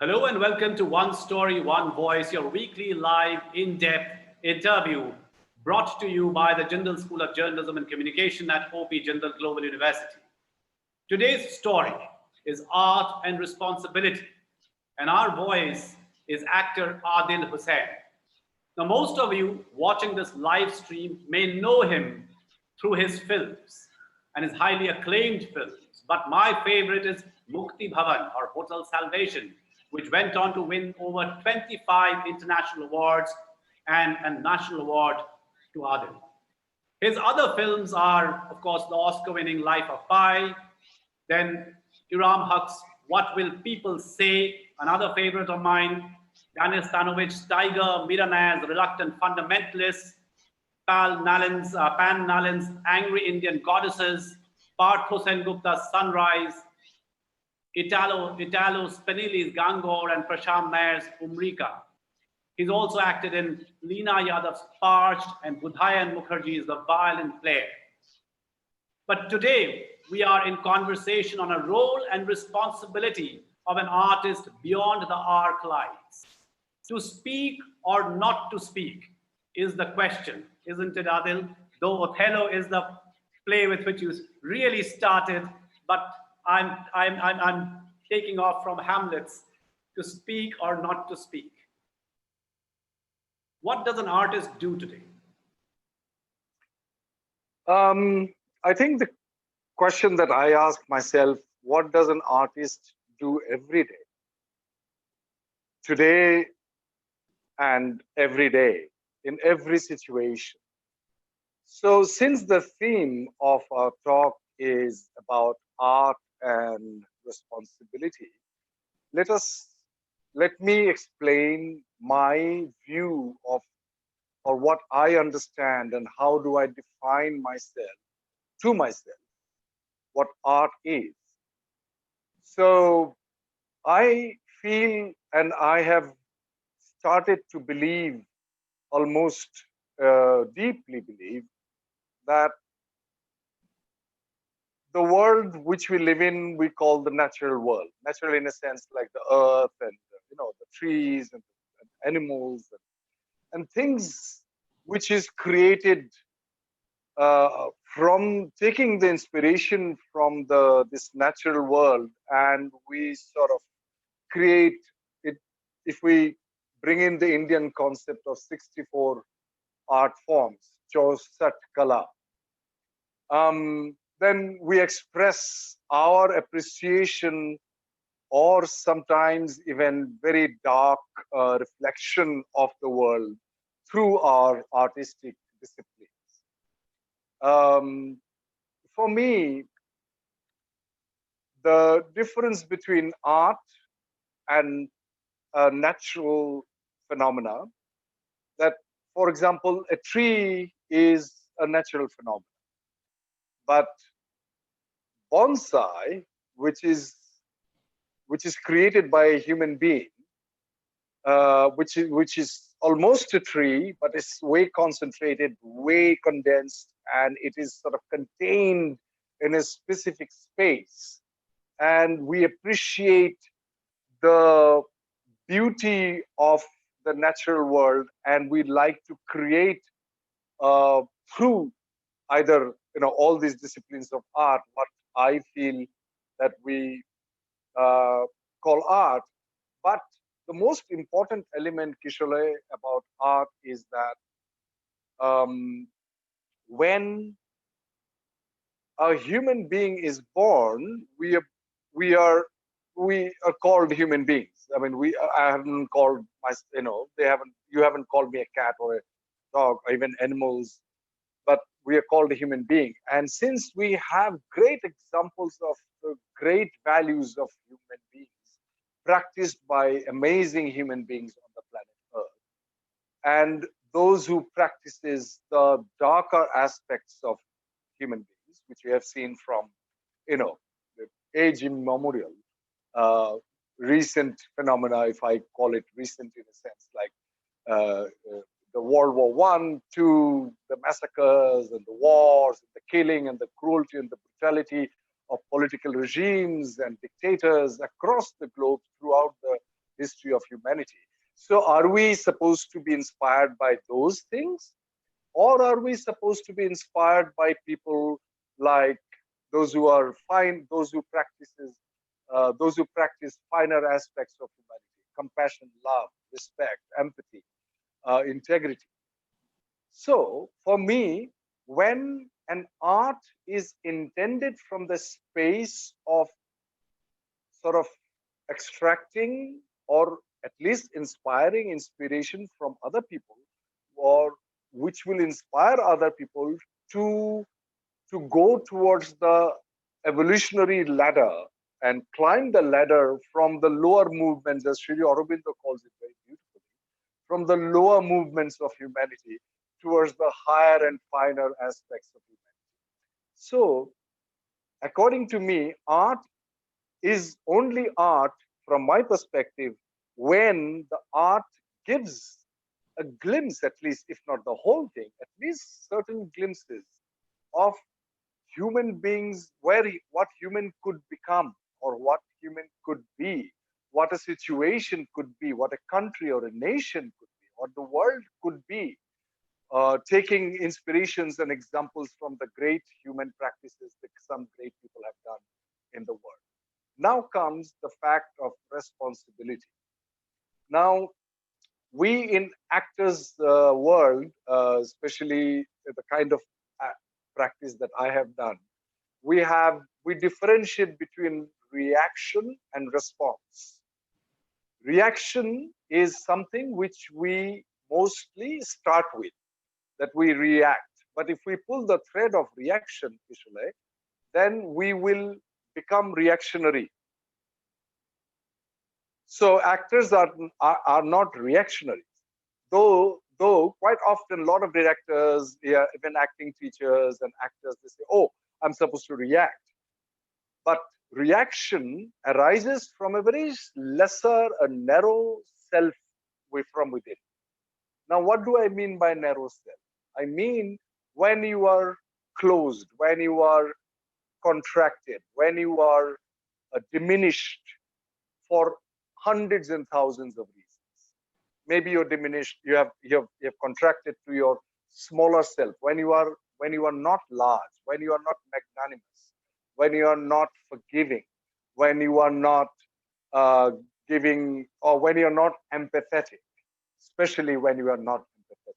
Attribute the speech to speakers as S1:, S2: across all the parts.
S1: Hello and welcome to One Story, One Voice, your weekly live, in-depth interview brought to you by the Jindal School of Journalism and Communication at OP Jindal Global University. Today's story is Art and Responsibility, and our voice is actor Adil Hussain. Now, most of you watching this live stream may know him through his films and his highly acclaimed films. But my favorite is Mukti Bhavan or Hotel Salvation, which went on to win over 25 international awards and a national award to Adil. His other films are, of course, the Oscar winning Life of Pi, then Iram Haq's What Will People Say, another favorite of mine, Daniel Stanovic's Tiger, Mira Nair's Reluctant Fundamentalists, Pan Nalan's Angry Indian Goddesses, Parth Hossein Gupta's Sunrise, Italo Spinelli's Gangor, and Prashant Nair's Umrika. He's also acted in Leena Yadav's Parched and Budhayan Mukherjee's The Violin Player. But today, we are in conversation on a role and responsibility of an artist beyond the arc lights. To speak or not to speak is the question, isn't it, Adil? Though Othello is the play with which you really started, but I'm taking off from Hamlet's to speak or not to speak. What does an artist do today?
S2: I think the question that I ask myself, what does an artist do every day? Today and every day, in every situation. So since the theme of our talk is about art and responsibility, let me explain my view of, or what I understand and how do I define myself, what art is. So I feel, and I have started to believe, almost deeply believe, that the world which we live in, we call the natural world. Natural in a sense like the earth and the trees and animals and things which is created from taking the inspiration from this natural world, and we sort of create it. If we bring in the Indian concept of 64 art forms, Chausat Kala, then we express our appreciation or sometimes even very dark reflection of the world through our artistic disciplines. For me, the difference between art and natural phenomena, that, for example, a tree is a natural phenomenon, but bonsai, which is created by a human being, which is almost a tree, but it's way concentrated, way condensed, and it is sort of contained in a specific space. And we appreciate the beauty of the natural world, and we like to create through either all these disciplines of art what I feel that we call art. But the most important element, Kishore, about art is that when a human being is born, we are called human beings. I mean, I haven't called you haven't called me a cat or a dog or even animals, but we are called a human being. And since we have great examples of the great values of human beings practiced by amazing human beings on the planet Earth, and those who practices the darker aspects of human beings, which we have seen from the age immemorial, recent phenomena, if I call it recent in a sense, like the World War I to the massacres and the wars, and the killing and the cruelty and the brutality of political regimes and dictators across the globe throughout the history of humanity. So are we supposed to be inspired by those things, or are we supposed to be inspired by people like those who are fine, those who practice finer aspects of humanity: compassion, love, respect, empathy, integrity? So for me, when an art is intended from the space of sort of extracting, or at least inspiring inspiration from other people, or which will inspire other people to go towards the evolutionary ladder and climb the ladder from the lower movements, as Sri Aurobindo calls it very beautifully, from the lower movements of humanity towards the higher and finer aspects of humanity. So, according to me, art is only art from my perspective when the art gives a glimpse, at least, if not the whole thing, at least certain glimpses of human beings, what human could become, or what human could be, what a situation could be, what a country or a nation could be, what the world could be, taking inspirations and examples from the great human practices that some great people have done in the world. Now comes the fact of responsibility. Now, we in actors world, especially the kind of practice that I have done, we differentiate between reaction and response. Reaction is something which we mostly start with, that we react. But if we pull the thread of reaction, Kishore, then we will become reactionary. So actors are not reactionaries, though quite often a lot of directors, yeah, even acting teachers and actors, they say, "Oh, I'm supposed to react." But reaction arises from a very lesser, a narrow self from within. Now, what do I mean by narrow self? I mean when you are closed, when you are contracted, when you are diminished for hundreds and thousands of reasons. Maybe you're diminished, you have contracted to your smaller self, when you are not large, when you are not magnanimous, when you are not forgiving, when you are not giving, or when you are not empathetic, especially when you are not empathetic.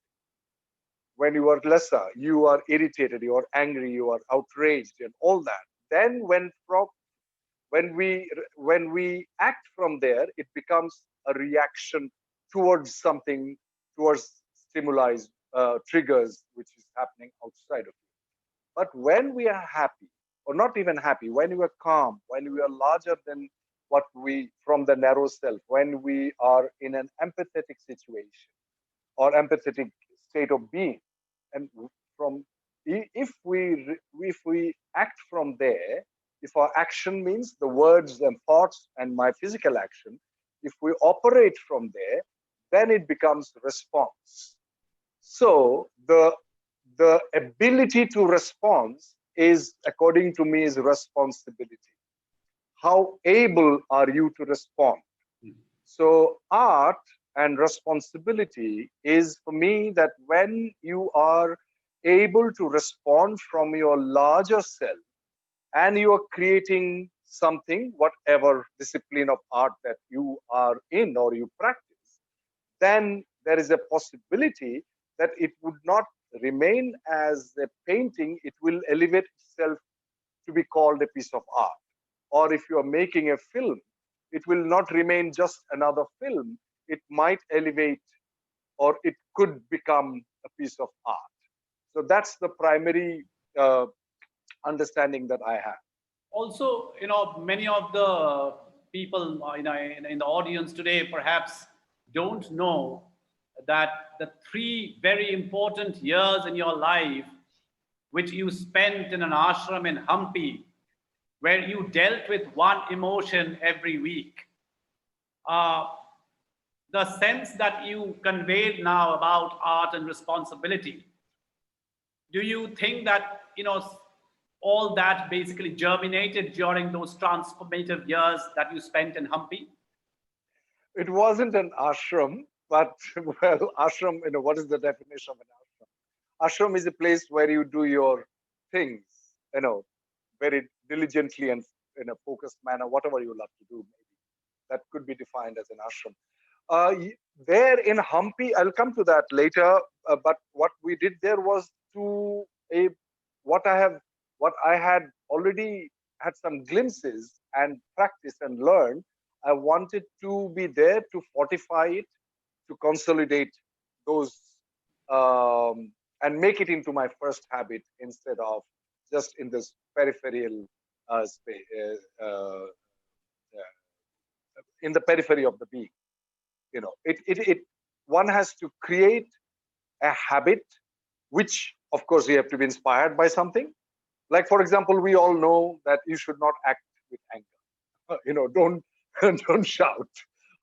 S2: When you are lesser, you are irritated, you are angry, you are outraged, and all that. Then when we act from there, it becomes a reaction towards something, towards stimuli, triggers, which is happening outside of you. But when we are happy, or not even happy, when we are calm, when we are larger than what we, from the narrow self, when we are in an empathetic situation or empathetic state of being, and from if we act from there, if our action means the words and thoughts and my physical action, if we operate from there, then it becomes response. So the ability to respond is, according to me, is responsibility. How able are you to respond? So art and responsibility is, for me, that when you are able to respond from your larger self, and you are creating something, whatever discipline of art that you are in or you practice, then there is a possibility that it would not remain as a painting, it will elevate itself to be called a piece of art. Or if you are making a film, it will not remain just another film, it might elevate, or it could become a piece of art. So that's the primary understanding that I have.
S1: Also, many of the people in the audience today perhaps don't know that the 3 very important years in your life which you spent in an ashram in Hampi, where you dealt with one emotion every week, uh, the sense that you conveyed now about art and responsibility, do you think that all that basically germinated during those transformative years that you spent in Hampi?
S2: It wasn't an ashram, but well, ashram, what is the definition of an ashram? Ashram is a place where you do your things, very diligently and in a focused manner, whatever you love to do, maybe. That could be defined as an ashram. There in Hampi, I'll come to that later, but what we did there was to a what I have what I had already had some glimpses and practice and learn. I wanted to be there to fortify it, to consolidate those, and make it into my first habit instead of just in this peripheral space, in the periphery of the being. It one has to create a habit, which of course you have to be inspired by something. Like, for example, we all know that you should not act with anger. Don't don't shout,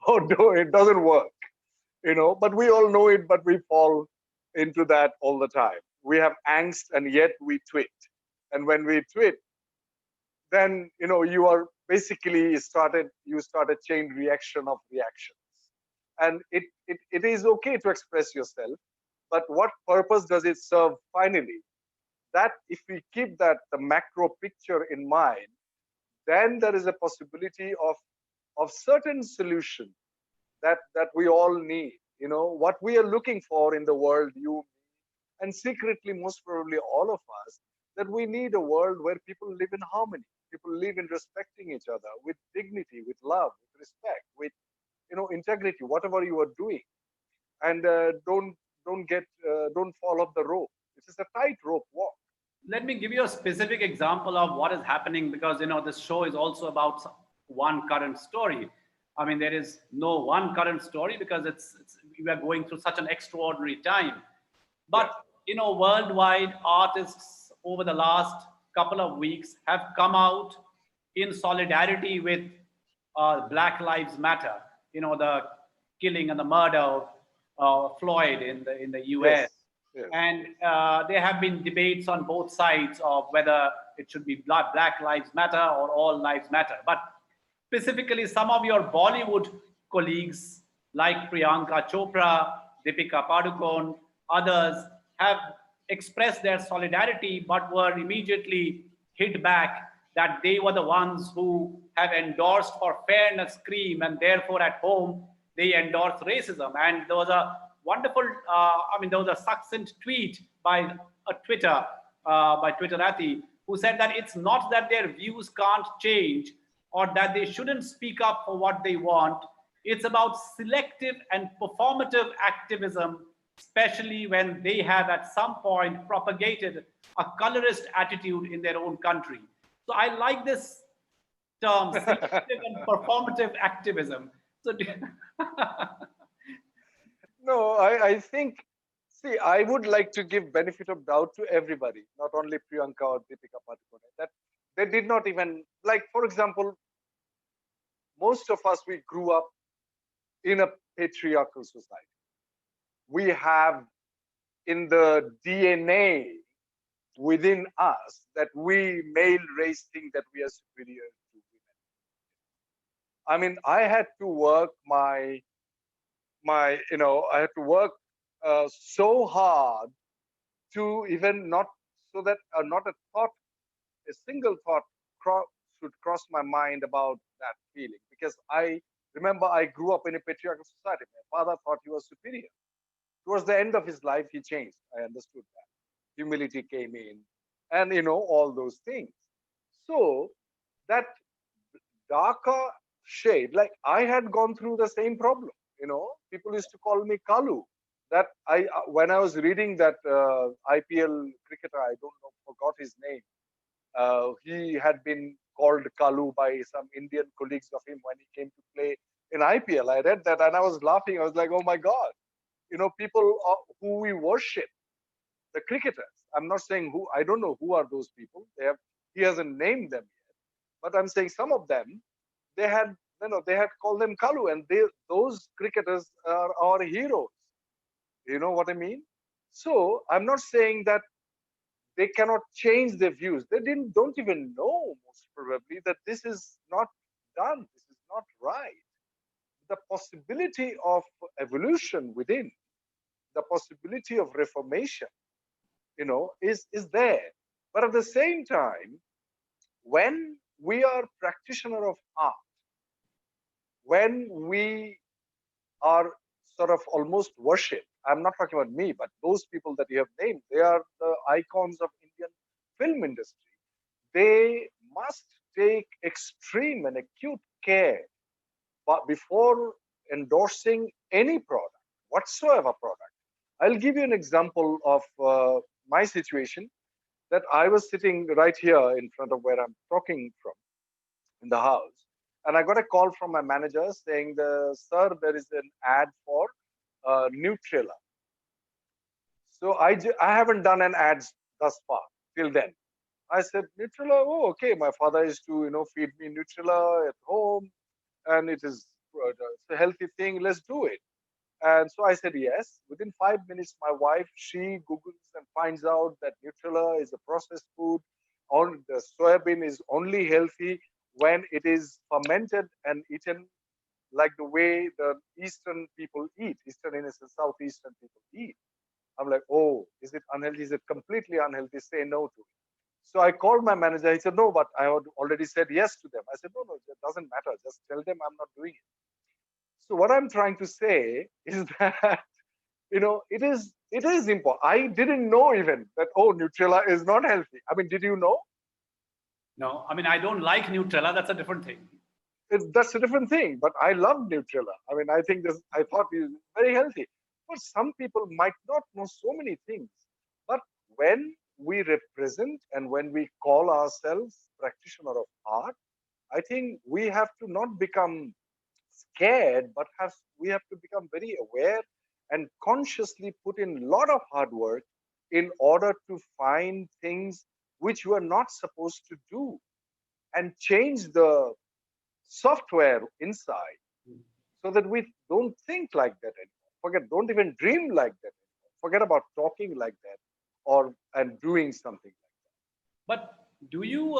S2: or it doesn't work. But we all know it, but we fall into that all the time. We have angst, and yet we twit. And when we twit, then you are basically you start a chain reaction of reactions. And it is okay to express yourself, but what purpose does it serve finally? That if we keep that the macro picture in mind, then there is a possibility of certain solution that we all need. What we are looking for in the world, you and secretly, most probably all of us, that we need a world where people live in harmony, people live in respecting each other with dignity, with love, with respect, with integrity, whatever you are doing. And don't fall off the rope. It is a tight rope walk.
S1: Let me give you a specific example of what is happening, because this show is also about one current story. I mean, there is no one current story because we are going through such an extraordinary time. But worldwide, artists over the last couple of weeks have come out in solidarity with Black Lives Matter. The killing and the murder of Floyd in the US.
S2: Yes, yes.
S1: And there have been debates on both sides of whether it should be Black Lives Matter or All Lives Matter. But specifically, some of your Bollywood colleagues like Priyanka Chopra, Deepika Padukone, others have expressed their solidarity, but were immediately hit back that they were the ones who have endorsed for fairness cream, and therefore at home they endorse racism. And there was a wonderful, there was a succinct tweet by Twitterati, who said that it's not that their views can't change or that they shouldn't speak up for what they want. It's about selective and performative activism, especially when they have at some point propagated a colorist attitude in their own country. So I like this term, selective and performative activism. So
S2: No, I think, see, I would like to give benefit of doubt to everybody, not only Priyanka or Deepika Padukone, that they did not even, like, for example, most of us, we grew up in a patriarchal society. We have in the DNA within us that we male race think that we are superior to women. I mean, I had to work I had to work so hard to even not, so that not a single thought should cross my mind about that feeling. Because I remember I grew up in a patriarchal society. My father thought he was superior. Towards the end of his life, he changed. I understood that. Humility came in, and all those things. So that darker shade, like I had gone through the same problem. People used to call me Kalu. That when I was reading that IPL cricketer, I don't know, forgot his name. He had been called Kalu by some Indian colleagues of him when he came to play in IPL. I read that and I was laughing. I was like, oh my God, people who we worship, the cricketers. I'm not saying who, I don't know who are those people. He hasn't named them yet, but I'm saying some of them, they had called them Kalu, and those cricketers are our heroes. You know what I mean? So I'm not saying that they cannot change their views. They don't even know, most probably, that this is not done. This is not right. the possibility of evolution within, the possibility of reformation, is there. But at the same time, when we are practitioner of art, when we are sort of almost worship, I'm not talking about me, but those people that you have named, they are the icons of Indian film industry. They must take extreme and acute care but before endorsing any product, whatsoever product. I'll give you an example of my situation, that I was sitting right here in front of where I'm talking from in the house, and I got a call from my manager saying, "Sir, there is an ad for Nutrela." So I haven't done an ad thus far till then. I said, "Nutrela, oh, okay. My father used to, feed me Nutrela at home, and it is it's a healthy thing. Let's do it." And so I said yes. Within 5 minutes, my wife, she Googles and finds out that Nutrela is a processed food. On the soybean is only healthy when it is fermented and eaten like the way the Eastern people eat, Eastern in a sense, Southeastern people eat. I'm like, oh, is it unhealthy? Is it completely unhealthy? Say no to it. So I called my manager. He said, no, but I had already said yes to them. I said, no, it doesn't matter. Just tell them I'm not doing it. So what I'm trying to say is that, it is important. I didn't know even that, oh, Nutrela is not healthy. I mean, did you know?
S1: No, I mean, I don't like Nutella. That's a different thing.
S2: That's a different thing. But I love Nutrela. I mean, I thought it was very healthy. But some people might not know so many things. But when we represent and when we call ourselves practitioner of art, I think we have to not become scared, but we have to become very aware and consciously put in a lot of hard work in order to find things which we are not supposed to do, and change the software inside so that we don't think like that anymore. Don't even dream like that anymore. Forget about talking like that and doing something like that.
S1: But do you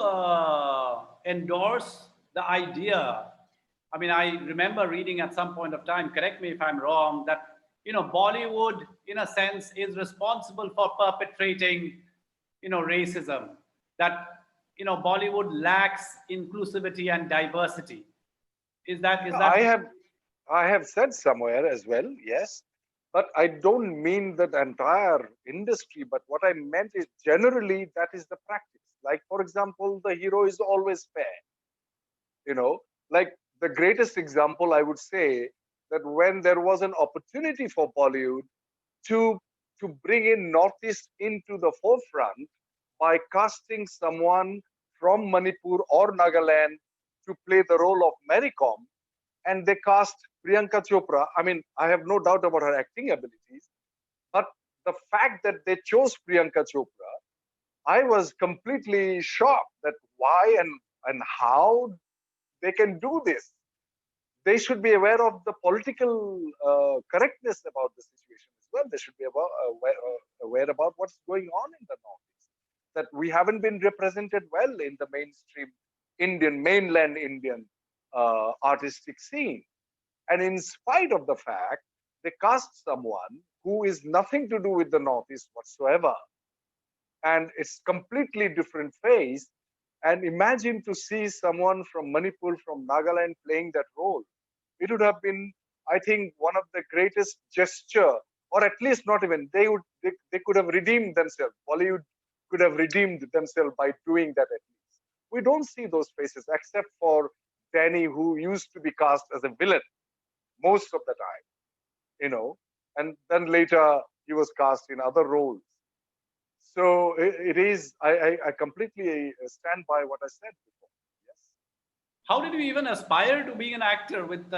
S1: endorse the idea? I mean, I remember reading at some point of time, correct me if I'm wrong, that, Bollywood, in a sense, is responsible for perpetrating, racism. That, Bollywood lacks inclusivity and diversity. Is that?
S2: I have said somewhere as well, yes, but I don't mean that entire industry. But what I meant is generally that is the practice. Like, for example, the hero is always fair. Like the greatest example I would say, that when there was an opportunity for Bollywood to bring in Northeast into the forefront by casting someone from Manipur or Nagaland to play the role of Mary Kom, and they cast Priyanka Chopra. I mean, I have no doubt about her acting abilities, but the fact that they chose Priyanka Chopra, I was completely shocked that why and how they can do this. They should be aware of the political correctness about the situation as well. They should be aware about what's going on in the Northeast, that we haven't been represented well in the mainstream mainland Indian artistic scene. And in spite of the fact, they cast someone who is nothing to do with the Northeast whatsoever. And it's completely different face. And imagine to see someone from Manipur, from Nagaland playing that role. It would have been, I think, one of the greatest gesture, or at least not even, they could have redeemed themselves. Bollywood could have redeemed themselves by doing that at least. We don't see those faces except for Danny, who used to be cast as a villain most of the time, and then later he was cast in other roles. So it is, I completely stand by what I said before. Yes.
S1: How did you even aspire to being an actor with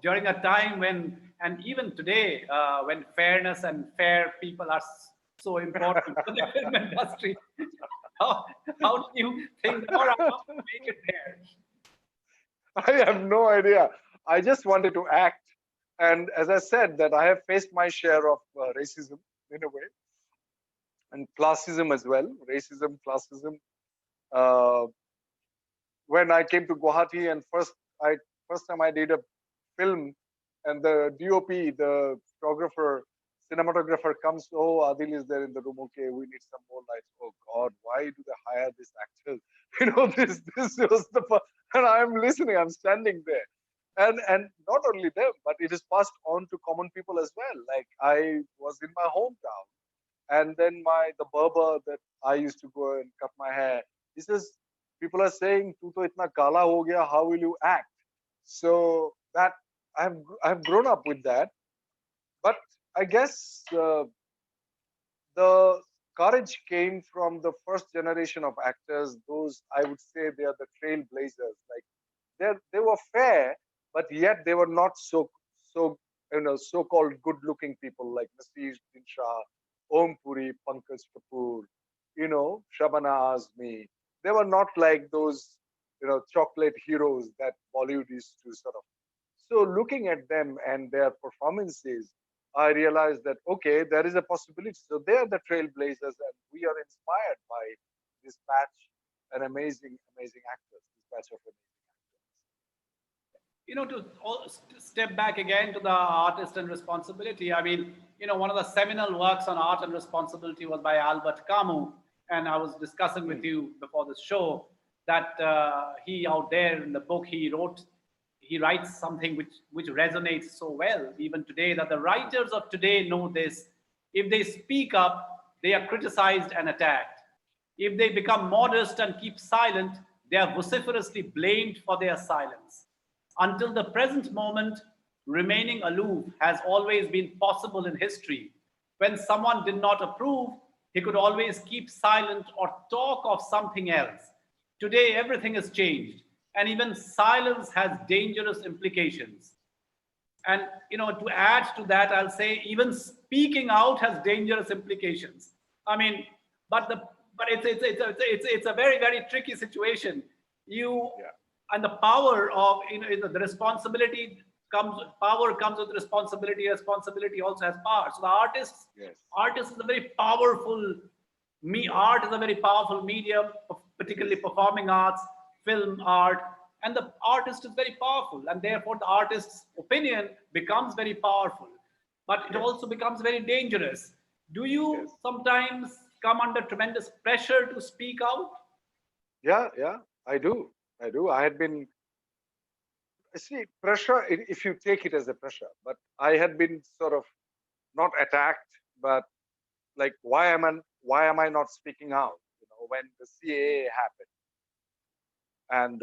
S1: during a time when, and even today, when fairness and fair people are so important for the film industry? How do you think, or how to make it there?
S2: I have no idea. I just wanted to act. And as I said, that I have faced my share of racism in a way, and classism as well. Racism, classism. When I came to Guwahati, and first time I did a film, and the DOP, the photographer, cinematographer comes. Oh, Adil is there in the room. Okay, we need some more lights. Oh God, why do they hire this actor? This was the and I'm listening. I'm standing there, and not only them, but it is passed on to common people as well. Like I was in my hometown, and then the barber that I used to go and cut my hair, he says, people are saying, "Tu to itna kala ho gaya, how will you act?" So that I've grown up with that. But I guess the courage came from the first generation of actors. Those, I would say, they are the trailblazers. Like they were fair, but yet they were not so so-called good-looking people like Nasir Din Shah, Om Puri, Pankaj Kapoor, Shabana Azmi. They were not like those chocolate heroes that Bollywood used to sort of. So looking at them and their performances, I realized that okay, there is a possibility. So they are the trailblazers, and we are inspired by this batch, an amazing actors. This batch of amazing
S1: To step back again to the artist and responsibility. I mean, one of the seminal works on art and responsibility was by Albert Camus. And I was discussing with
S2: actors.
S1: you before this show that he out there in the book, he writes something which resonates so well even today, that the writers of today know this. If they speak up, they are criticized and attacked. If they become modest and keep silent, they are vociferously blamed for their silence. Until the present moment, remaining aloof has always been possible in history. When someone did not approve, he could always keep silent or talk of something else. Today, everything has changed, and even silence has dangerous implications. And to add to that, I'll say even speaking out has dangerous implications. I mean, but the but it's a very very tricky situation. You
S2: Yeah.
S1: and the power of the responsibility comes with responsibility. Responsibility also has power. So the
S2: Yes.
S1: artist is a very powerful me
S2: Yes.
S1: art is a very powerful medium,
S2: It
S1: particularly
S2: is.
S1: performing arts, film art, and the artist is very powerful, and therefore the artist's opinion becomes very powerful, but it
S2: Yes.
S1: also becomes very dangerous. Do you
S2: Yes.
S1: sometimes come under tremendous pressure to speak out?
S2: Yeah. Yeah. I do. I do. I had been. See, pressure. If you take it as a pressure, but I had been sort of not attacked, but like, why am I not speaking out? When the CAA happened, and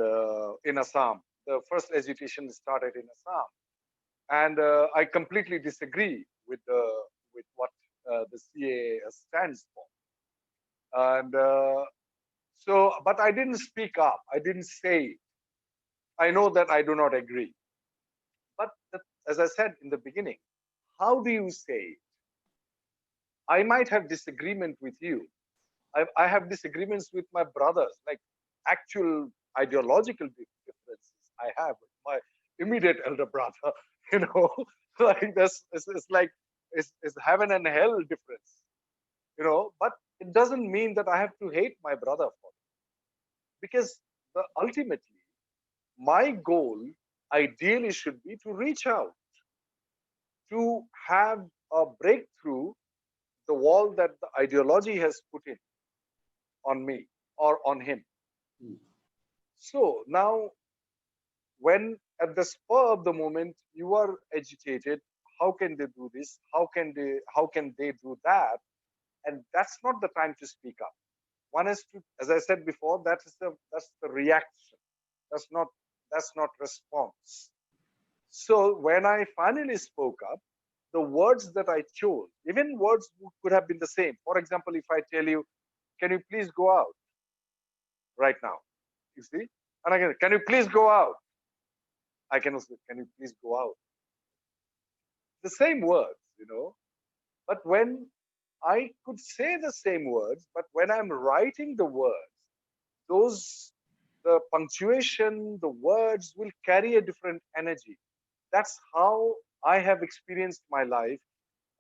S2: in Assam, the first agitation started in Assam, and I completely disagree with what the CAA stands for. And but I didn't speak up. I didn't say it. I know that I do not agree. But as I said in the beginning, how do you say it? I might have disagreement with you. I have disagreements with my brothers, like actual ideological differences I have with my immediate elder brother. You know, like this, it's like it's heaven and hell difference. But it doesn't mean that I have to hate my brother for it, because ultimately my goal ideally should be to reach out, to have a breakthrough the wall that the ideology has put in on me or on him. So now, when at the spur of the moment you are agitated, how can they do this? How can they do that? And that's not the time to speak up. One is to, as I said before, that's the reaction. That's not response. So when I finally spoke up, the words that I chose, even words could have been the same. For example, if I tell you, can you please go out right now? You see? And again, can you please go out? I can also, can you please go out? The same words. But when I could say the same words, but when I'm writing the words, the punctuation, the words will carry a different energy. That's how I have experienced my life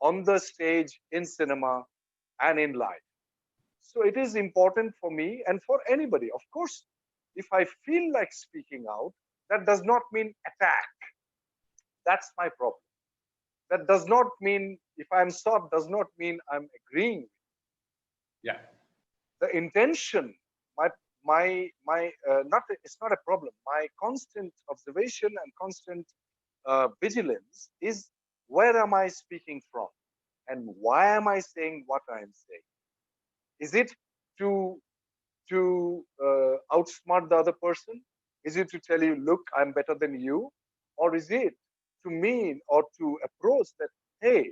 S2: on the stage, in cinema, and in life. So it is important for me and for anybody. Of course, if I feel like speaking out, that does not mean attack. That's my problem. That does not mean, if I'm soft, does not mean I'm agreeing.
S1: Yeah.
S2: The intention, not, it's not a problem. My constant observation and constant vigilance is, where am I speaking from, and why am I saying what I am saying? Is it to outsmart the other person? Is it to tell you, look, I'm better than you? Or is it to mean or to approach that, hey,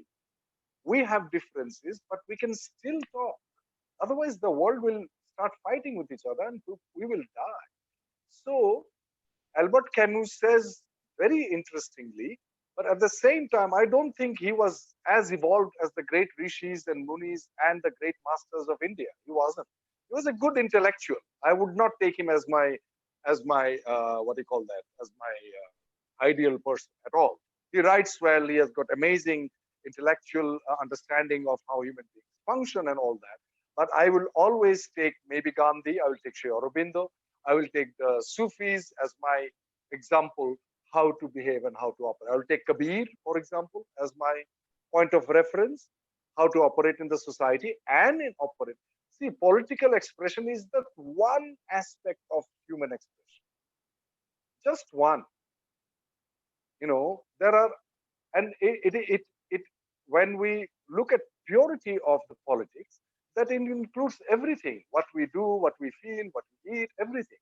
S2: we have differences, but we can still talk. Otherwise, the world will start fighting with each other and we will die. So, Albert Camus says very interestingly, but at the same time, I don't think he was as evolved as the great rishis and munis and the great masters of India. He wasn't. He was a good intellectual. I would not take him as my what do you call that, as my ideal person at all. He writes well. He has got amazing intellectual understanding of how human beings function and all that. But I will always take maybe Gandhi. I will take Sri Aurobindo. I will take the Sufis as my example, how to behave and how to operate. I will take Kabir, for example, as my point of reference, how to operate in the society and in operate. See, political expression is the one aspect of human expression. Just one. There are, and it when we look at purity of the politics, that it includes everything, what we do, what we feel, what we eat, everything.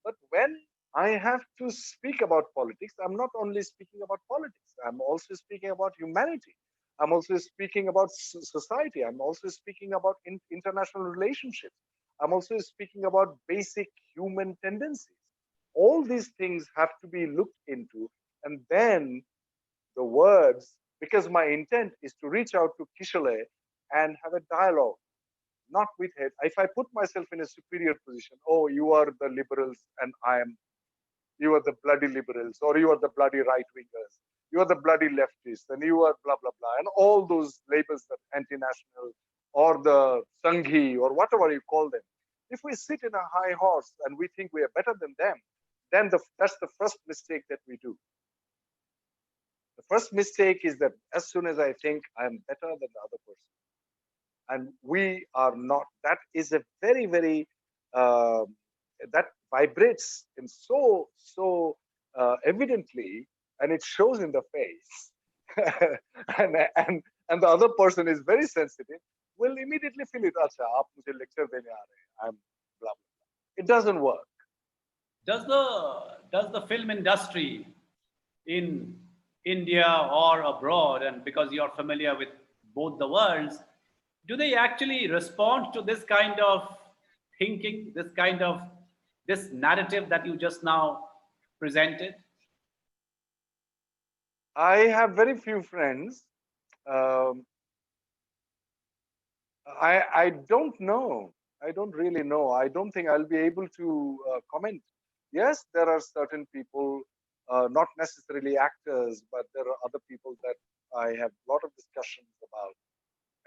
S2: But when I have to speak about politics, I'm not only speaking about politics, I'm also speaking about humanity. I'm also speaking about society. I'm also speaking about international relationships. I'm also speaking about basic human tendencies. All these things have to be looked into. And then the words, because my intent is to reach out to Kishale and have a dialogue, not with hate. If I put myself in a superior position, oh, you are the liberals and you are the bloody liberals, or you are the bloody right wingers, you are the bloody leftists, and you are blah, blah, blah, and all those labels that anti-national or the Sanghi or whatever you call them. If we sit in a high horse and we think we are better than them, then that's the first mistake that we do. The first mistake is that as soon as I think I'm better than the other person, and we are not, that is a very, very, that vibrates in so evidently, and it shows in the face. and the other person is very sensitive, will immediately feel it. Acha, aap mujhe lecture dene aa rahe hain. I'm blah, blah, blah. It doesn't work.
S1: Does the film industry in India or abroad, and because you're familiar with both the worlds, do they actually respond to this kind of thinking, this narrative that you just now presented?
S2: I have very few friends. Um, I don't know. I don't really know. I don't think I'll be able to comment. Yes, there are certain people, not necessarily actors, but there are other people that I have a lot of discussions about.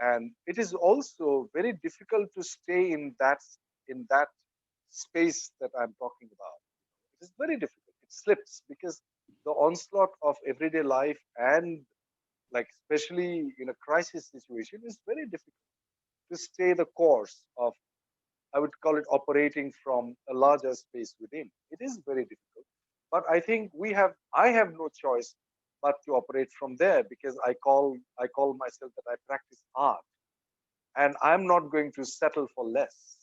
S2: And it is also very difficult to stay in that space that I'm talking about. It is very difficult. It slips because the onslaught of everyday life and like especially in a crisis situation is very difficult to stay the course of, I would call it, operating from a larger space within. It is very difficult. But I think I have no choice but to operate from there, because I call myself that I practice art. And I'm not going to settle for less.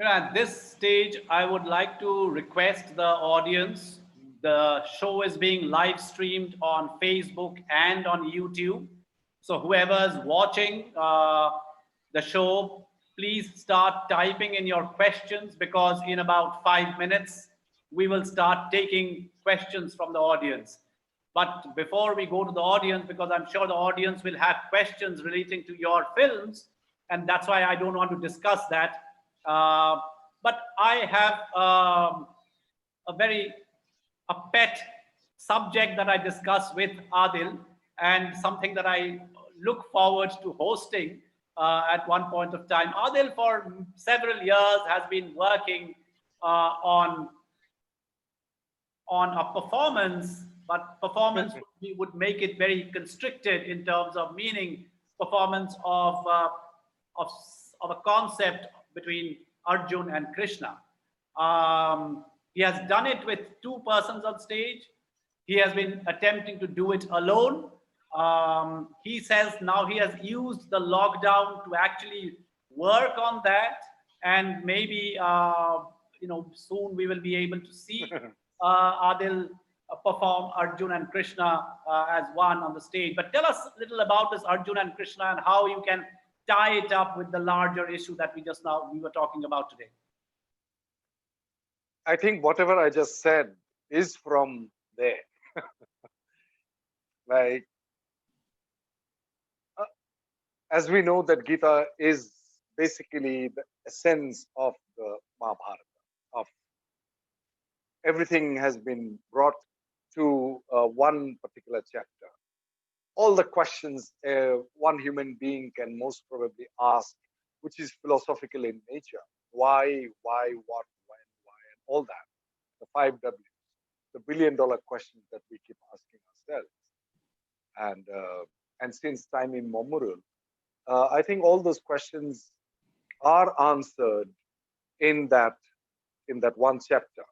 S1: At this stage, I would like to request the audience. The show is being live streamed on Facebook and on YouTube. So whoever's watching the show, please start typing in your questions, because in about 5 minutes, we will start taking questions from the audience. But before we go to the audience, because I'm sure the audience will have questions relating to your films, and that's why I don't want to discuss that. But I have a pet subject that I discuss with Adil, and something that I look forward to hosting at one point of time. Adil, for several years, has been working on a performance, but performance would make it very constricted in terms of meaning performance of, of a concept between Arjun and Krishna. He has done it with two persons on stage. He has been attempting to do it alone. He says now he has used the lockdown to actually work on that, and maybe soon we will be able to see Adil perform Arjun and Krishna as one on the stage. But tell us a little about this Arjun and Krishna and how you can tie it up with the larger issue that we were talking about today.
S2: I think whatever I just said is from there. Like, as we know that Gita is basically the essence of the Mahabharata. Of everything has been brought to one particular chapter. All the questions one human being can most probably ask, which is philosophical in nature. Why, what, when, why, and all that. The 5 W's, the billion-dollar questions that we keep asking ourselves. And since time immemorial, I think all those questions are answered in that one chapter.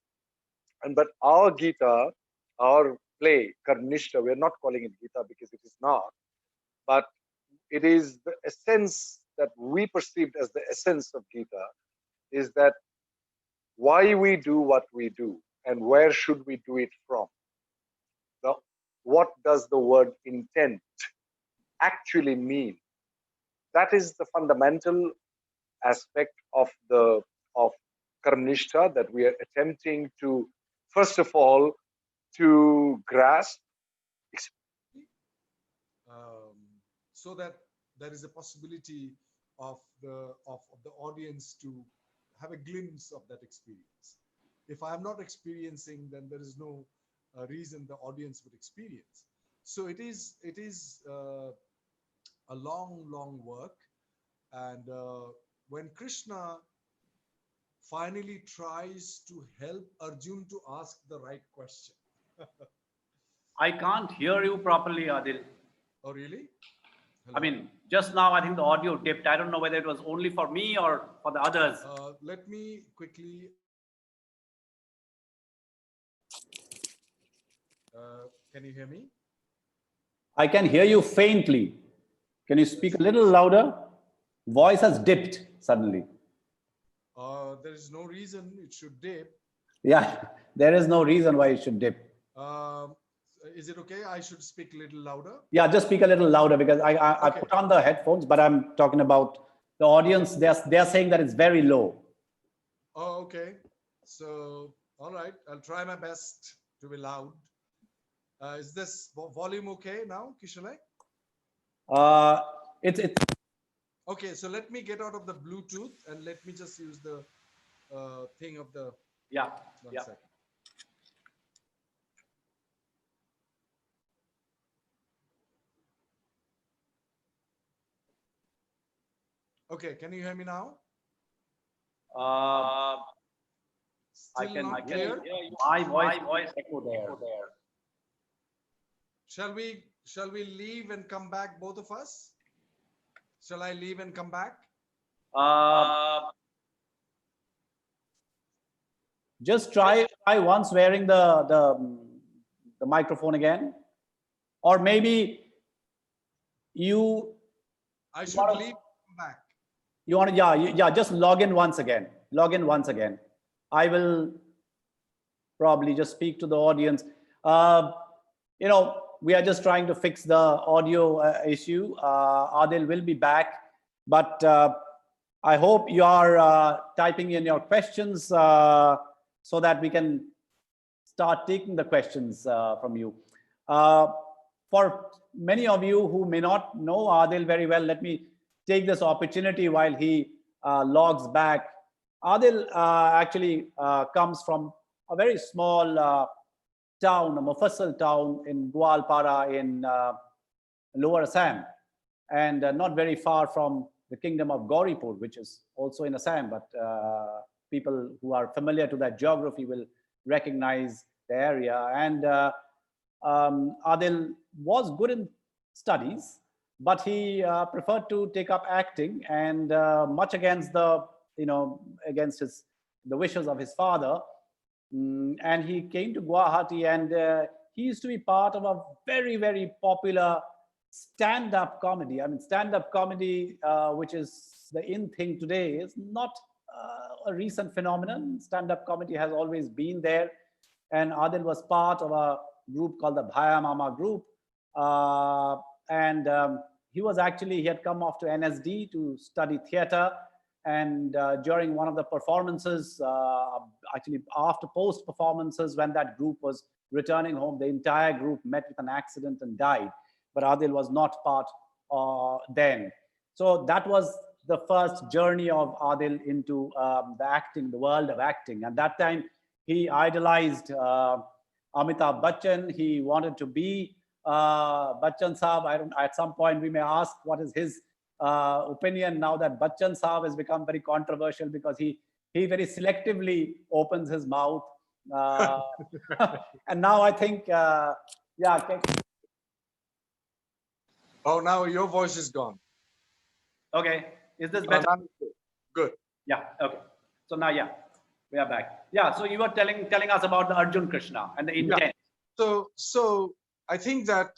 S2: But our Gita, our play, Karnishta, we're not calling it Gita because it is not, but it is the essence that we perceived as the essence of Gita, is that why we do what we do and where should we do it from. What does the word intent actually mean? That is the fundamental aspect of Karnishta that we are attempting to, first of all, to grasp,
S3: so that there is a possibility of the audience to have a glimpse of that experience. If I am not experiencing, then there is no reason the audience would experience. So it is a long work, and when Krishna finally tries to help Arjun to ask the right question.
S1: I can't hear you properly, Adil.
S3: Oh, really? Hello?
S1: I mean, just now I think the audio dipped. I don't know whether it was only for me or for the others.
S3: Let me quickly. Can you hear me?
S1: I can hear you faintly. Can you speak a little louder? Voice has dipped suddenly.
S3: There is no reason it should dip.
S1: Yeah, there is no reason why it should dip.
S3: Is it okay? I should speak a little louder?
S1: Yeah, just speak a little louder because I
S3: Okay.
S1: put on the headphones, but I'm talking about the audience. They're saying that it's very low.
S3: Oh, okay. So, all right. I'll try my best to be loud. Is this volume okay now, Kishalai?
S1: It's
S3: Okay, so let me get out of the Bluetooth and let me just use the thing of the.
S1: Yeah.
S3: One
S1: Yeah.
S3: second. Okay, can you hear me now? Still not clear?
S1: My voice echo there.
S3: Shall we leave and come back, both of us? Shall I leave and come back?
S1: Just try once wearing the microphone again, or maybe
S3: I should leave and come back.
S1: you want to yeah just log in once again. I will probably just speak to the audience. We are just trying to fix the audio issue. Adil will be back, but I hope you are typing in your questions so that we can start taking the questions from you. For many of you who may not know Adil very well, let me take this opportunity while he logs back. Adil actually comes from a very small town, a Mufassal town in Gwalpara in Lower Assam, and not very far from the kingdom of Gauripur, which is also in Assam, but people who are familiar to that geography will recognize the area. And Adil was good in studies, but he preferred to take up acting, and much against the, against the wishes of his father. And he came to Guwahati, and he used to be part of a very, very popular stand-up comedy. I mean, stand-up comedy, which is the in thing today, is not a recent phenomenon. Stand-up comedy has always been there. And Adil was part of a group called the Bhaya Mama group. And he had come off to NSD to study theater. And during one of the performances, actually after post performances, when that group was returning home, the entire group met with an accident and died. But Adil was not part then. So that was the first journey of Adil into the world of acting. At that time, he idolized Amitabh Bachchan. He wanted to be Bachchan Saab. At some point, we may ask what is his opinion now that Bachchan Saab has become very controversial, because he very selectively opens his mouth. And now I think, yeah.
S3: Oh, now your voice is gone.
S1: Okay. Is this better?
S3: Good.
S1: Yeah. Okay. So now, yeah, we are back. Yeah. So you were telling us about the Arjun Krishna and the intent.
S3: Yeah. So I think that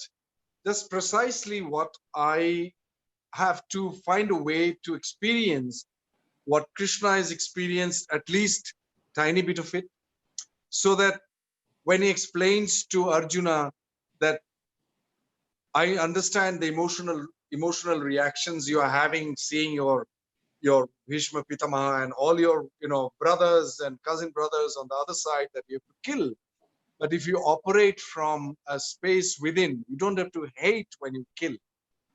S3: that's precisely what I have to find a way to experience what Krishna has experienced, at least tiny bit of it, so that when he explains to Arjuna that I understand the emotional reactions you are having, seeing your Bhishma Pitamaha and all your brothers and cousin brothers on the other side that you have to kill. But if you operate from a space within, you don't have to hate when you kill,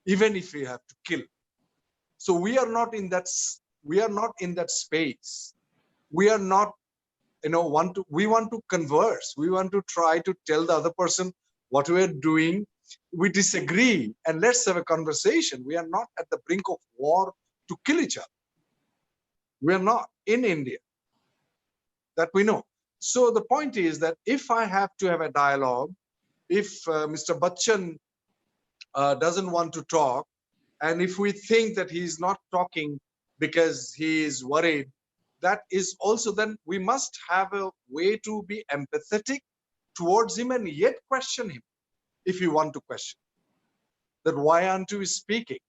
S3: even if you have to kill. So we are not in that space. We are not, we want to converse. We want to try to tell the other person what we are doing. We disagree, and let's have a conversation. We are not at the brink of war to kill each other. We are not in India. That we know. So the point is that if I have to have a dialogue, if Mr. Bachchan doesn't want to talk, and if we think that he is not talking because he is worried, that is also, then we must have a way to be empathetic towards him and yet question him, if you want to question. That why aren't you speaking?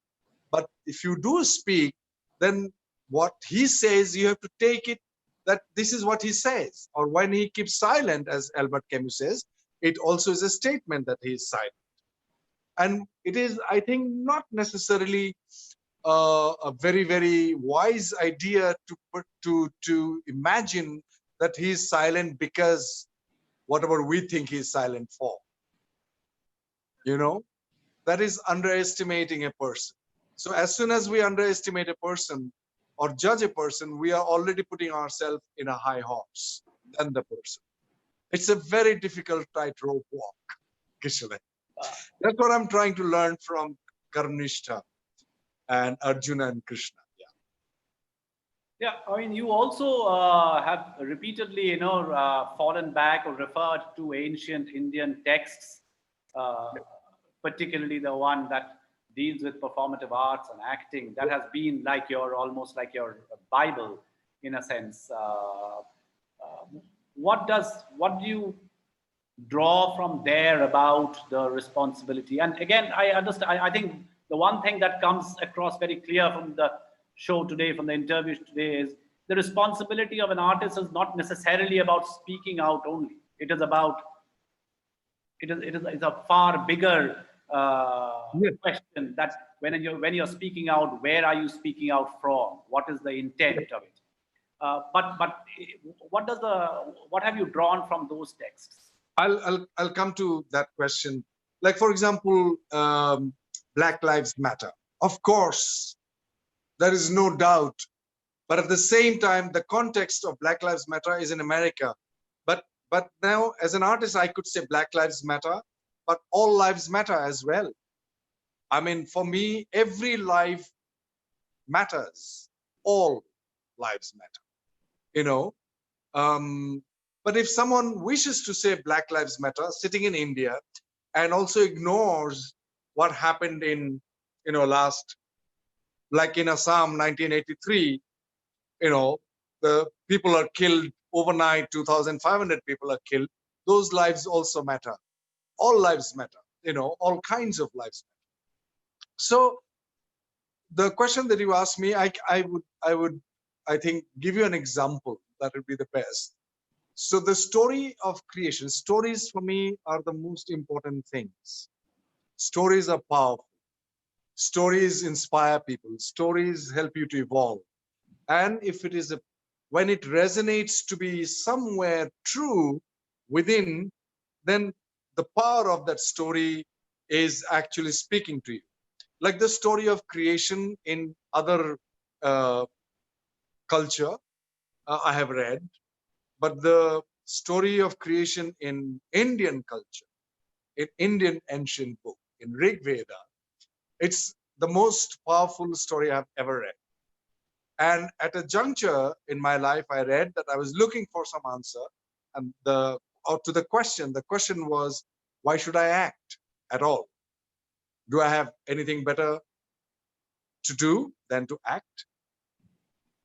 S3: But if you do speak, then what he says, you have to take it that this is what he says. Or when he keeps silent, as Albert Camus says, it also is a statement that he is silent. And it is, I think, not necessarily a very, very wise idea to imagine that he is silent because whatever we think he is silent for. That is underestimating a person. So as soon as we underestimate a person or judge a person, we are already putting ourselves in a high horse than the person. It's a very difficult tightrope walk, Kishore. That's what I'm trying to learn from Karmnishta and Arjuna and Krishna.
S1: Yeah, I mean, you also have repeatedly, fallen back or referred to ancient Indian texts, particularly the one that deals with performative arts and acting. That has been like almost like your Bible, in a sense. What do you draw from there about the responsibility? And again, I understand. I think the one thing that comes across very clear from the show today, from the interviews today, is the responsibility of an artist is not necessarily about speaking out only. It is about it's a far bigger question, that when you're speaking out, where are you speaking out from? What is the intent of it? But what have you drawn from those texts?
S3: I'll come to that question. Like, for example, Black Lives Matter. Of course, there is no doubt. But at the same time, the context of Black Lives Matter is in America. But now, as an artist, I could say Black Lives Matter, but all lives matter as well. I mean, for me, every life matters. All lives matter. But if someone wishes to say Black Lives Matter sitting in India and also ignores what happened in, last, like in Assam, 1983, the people are killed overnight, 2,500 people are killed. Those lives also matter. All lives matter, all kinds of lives matter. So the question that you asked me, I think, give you an example that would be the best. So the story of creation, stories for me are the most important things. Stories are powerful. Stories inspire people. Stories help you to evolve. And if it is when it resonates to be somewhere true within, then the power of that story is actually speaking to you. Like the story of creation in other culture, I have read, but the story of creation in Indian culture, in Indian ancient book, in Rig Veda, it's the most powerful story I've ever read. And at a juncture in my life, I read that I was looking for some answer, and to the question was, why should I act at all? Do I have anything better to do than to act?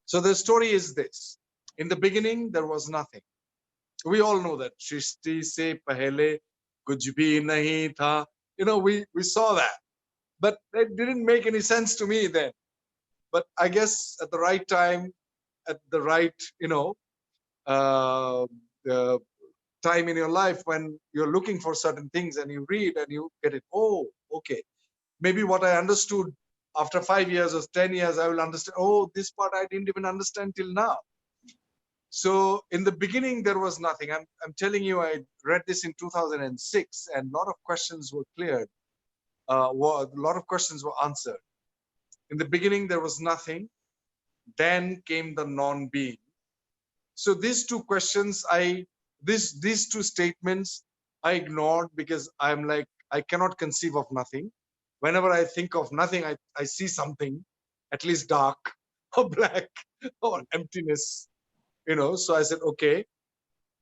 S3: So the story is this: in the beginning, there was nothing. We all know that. Shrishti se pehle kuch bhi nahi tha. We saw that, but it didn't make any sense to me then. But I guess at the right time, at the right, uh, uh, time in your life when you're looking for certain things and you read and you get it. Oh, okay. Maybe what I understood after 5 years or 10 years, I will understand. Oh, this part I didn't even understand till now. So in the beginning, there was nothing. I'm telling you, I read this in 2006 and a lot of questions were cleared. A lot of questions were answered. In the beginning, there was nothing. Then came the non-being. So these two questions, these two statements, I ignored because I'm like, I cannot conceive of nothing. Whenever I think of nothing, I see something, at least dark or black or emptiness, So I said, okay.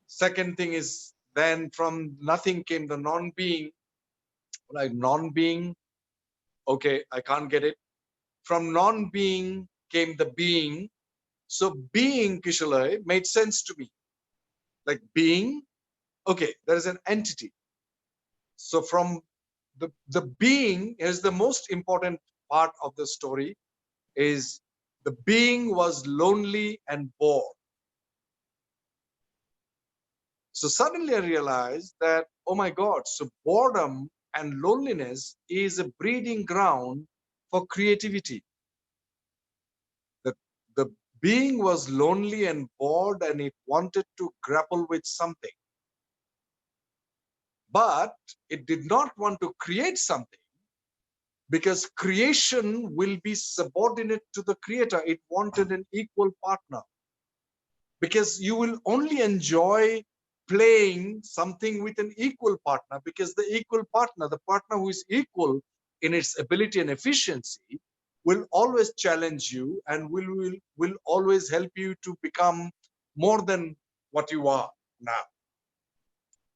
S3: Second thing is, then from nothing came the non-being. Like non-being, okay, I can't get it. From non-being came the being. So being, Kishalay, made sense to me. Like being, okay, there is an entity. So from the being is the most important part of the story, is the being was lonely and bored. So suddenly I realized that, oh my God, so boredom and loneliness is a breeding ground for creativity. The being was lonely and bored and it wanted to grapple with something. But it did not want to create something because creation will be subordinate to the creator. It wanted an equal partner because you will only enjoy playing something with an equal partner, because the equal partner, the partner who is equal in its ability and efficiency, will always challenge you and will always help you to become more than what you are now.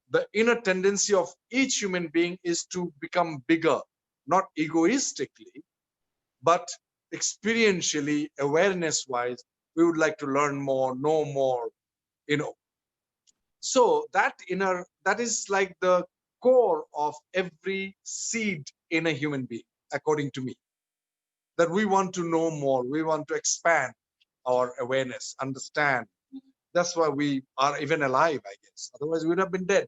S3: The inner tendency of each human being is to become bigger, not egoistically, but experientially, awareness wise. We would like to learn more, know more, So that is like the core of every seed in a human being, according to me. That we want to know more, we want to expand our awareness, understand. That's why we are even alive, I guess. Otherwise, we would have been dead.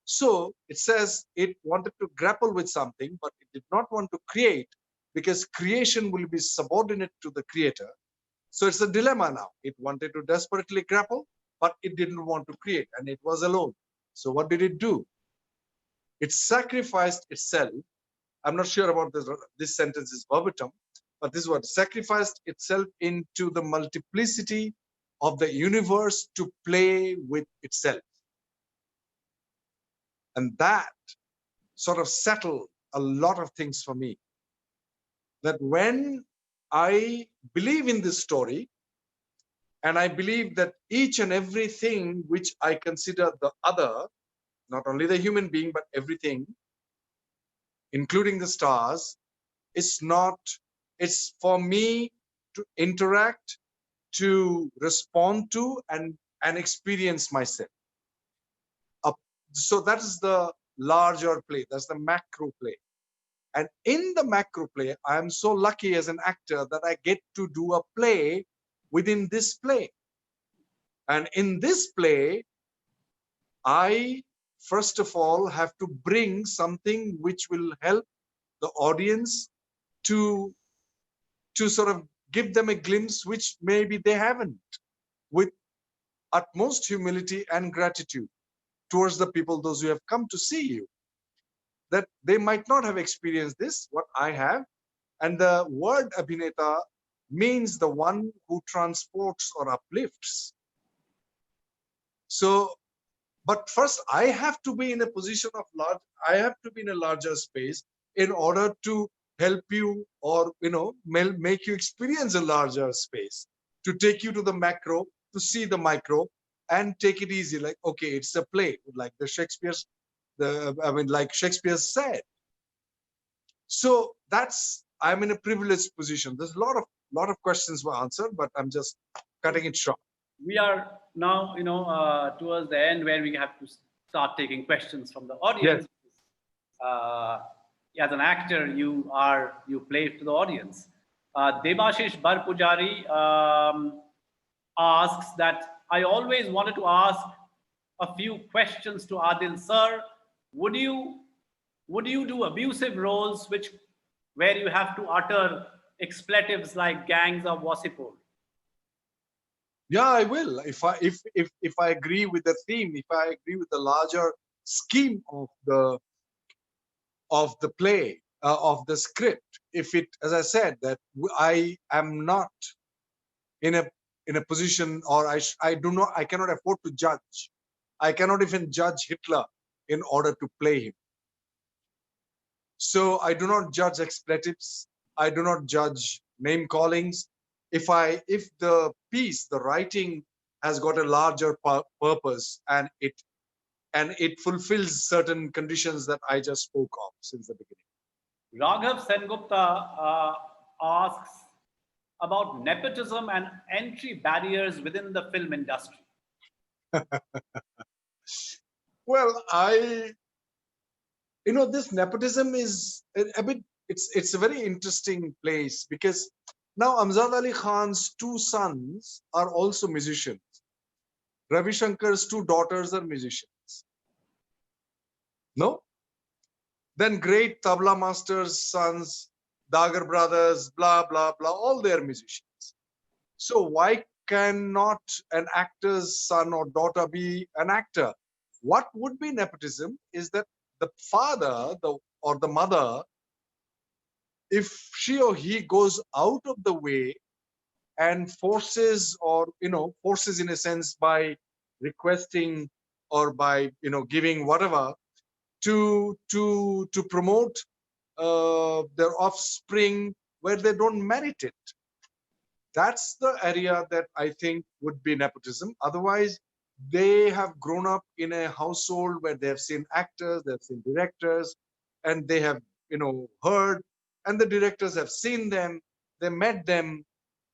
S3: So it says it wanted to grapple with something, but it did not want to create, because creation will be subordinate to the creator. So it's a dilemma now. It wanted to desperately grapple, but it didn't want to create, and it was alone. So what did it do? It sacrificed itself. I'm not sure about this sentence is verbatim, but this is what sacrificed itself into the multiplicity of the universe to play with itself. And that sort of settled a lot of things for me. That when I believe in this story, And I believe that each and everything which I consider the other, not only the human being, but everything, including the stars, it's not, it's for me to interact, to respond to, and experience myself. So that is the larger play, that's the macro play. And in the macro play, I am so lucky as an actor that I get to do a play within this play. And in this play, I first of all have to bring something which will help the audience to sort of give them a glimpse which maybe they haven't, with utmost humility and gratitude towards the people, those who have come to see you, that they might not have experienced this, what I have. And the word Abhineta means the one who transports or uplifts. So, but first I have to be in a position of large, I have to be in a larger space in order to help you, or, you know, make you experience a larger space, to take you to the macro, to see the micro, and take it easy. Like, okay, it's a play, like like Shakespeare said. So that's, I'm in a privileged position. There's a lot of questions were answered, but I'm just cutting it short.
S1: We are now, towards the end where we have to start taking questions from the audience. Uh, as an actor, you play to the audience. Debashish Barpujari asks that I always wanted to ask a few questions to Adil sir. Would you do abusive roles where you have to utter expletives like gangs of Wasseypur?
S3: Yeah, I will. If I agree with the theme, if I agree with the larger scheme of the play, of the script, if it, as I said, that I am not in a position, or I cannot afford to judge. I cannot even judge Hitler in order to play him. So I do not judge expletives. I do not judge name callings. If the piece, the writing has got a larger purpose, and it fulfills certain conditions that I just spoke of since the beginning.
S1: Raghav Sengupta asks about nepotism and entry barriers within the film industry.
S3: Well, this nepotism is a bit, it's a very interesting place, because now Amjad Ali Khan's two sons are also musicians. Ravi Shankar's two daughters are musicians. No? Then great tabla masters' sons, Dagar brothers, blah, blah, blah, all they are musicians. So why cannot an actor's son or daughter be an actor? What would be nepotism is that the father or the mother, if she or he goes out of the way and forces in a sense, by requesting or by giving whatever to promote their offspring where they don't merit it, that's the area that I think would be nepotism. Otherwise, they have grown up in a household where they have seen actors, they have seen directors, and they have heard, and the directors have seen them, they met them,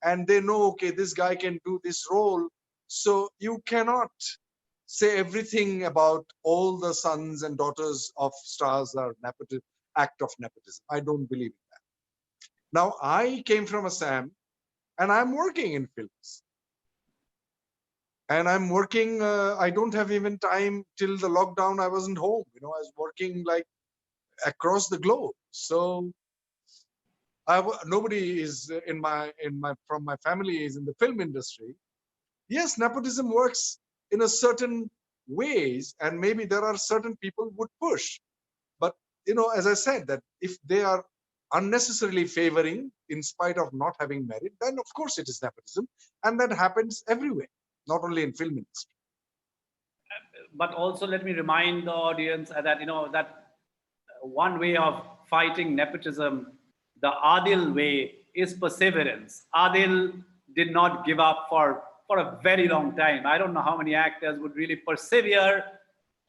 S3: and they know, okay, this guy can do this role. So you cannot say everything about all the sons and daughters of stars are act of nepotism. I don't believe in that. Now, I came from Assam, and I'm working in films. And I'm working, I don't have even time. Till the lockdown, I wasn't home. I was working like across the globe. So nobody is from my family is in the film industry. Yes, nepotism works in a certain ways, and maybe there are certain people would push. But, as I said, that if they are unnecessarily favoring in spite of not having merit, then of course it is nepotism. And that happens everywhere, not only in film industry.
S1: But also let me remind the audience that, that one way of fighting nepotism, the Adil way, is perseverance. Adil did not give up for for a very long time. I don't know how many actors would really persevere,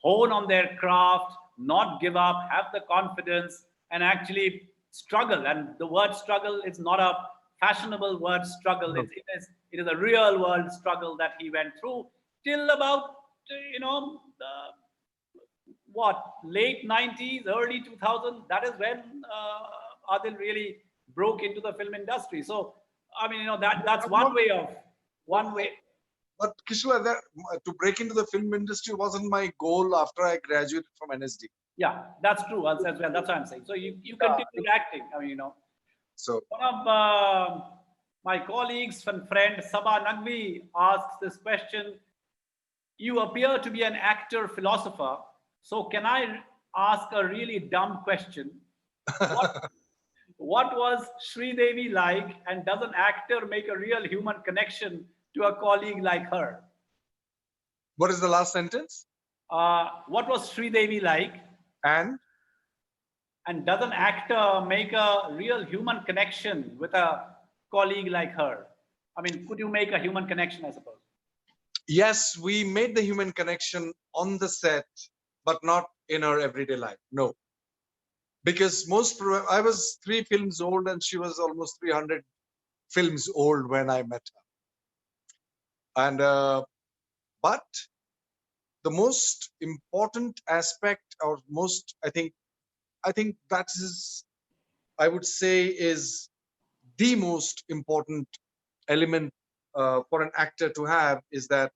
S1: hone on their craft, not give up, have the confidence, and actually struggle. And the word struggle is not a fashionable word struggle. It is a real world struggle that he went through till about, what, late 90s, early 2000. That is when Adil really broke into the film industry. So, I mean, that's one way of, one way.
S3: But Kishore, to break into the film industry wasn't my goal after I graduated from NSD.
S1: Yeah, that's true as well. That's what I'm saying. So you continued acting. I mean,
S3: So
S1: one of my colleagues and friend Sabah Nagvi asks this question: you appear to be an actor philosopher. So can I ask a really dumb question? What was Sri Devi like, and does an actor make a real human connection to a colleague like her?
S3: what is the last sentence?
S1: What was Sri Devi like?
S3: And
S1: And does an actor make a real human connection with a colleague like her? I mean, could you make a human connection, I suppose?
S3: yes, we made the human connection on the set, but not in her everyday life. No, because I was 3 films old and she was almost 300 films old when I met her. And but the most important aspect, or most, I think that is, I would say, is the most important element for an actor to have, is that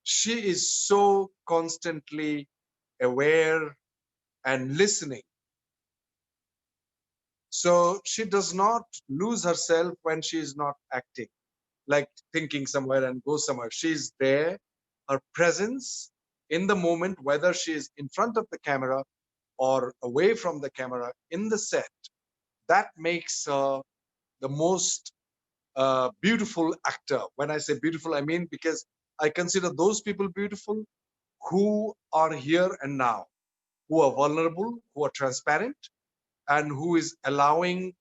S3: she is so constantly aware and listening. So she does not lose herself when she is not acting, like thinking somewhere and go somewhere. She's there. Her presence in the moment, whether she is in front of the camera or away from the camera in the set, that makes her the most beautiful actor. When I say beautiful, I mean, because I consider those people beautiful who are here and now, who are vulnerable, who are transparent, and who is allowing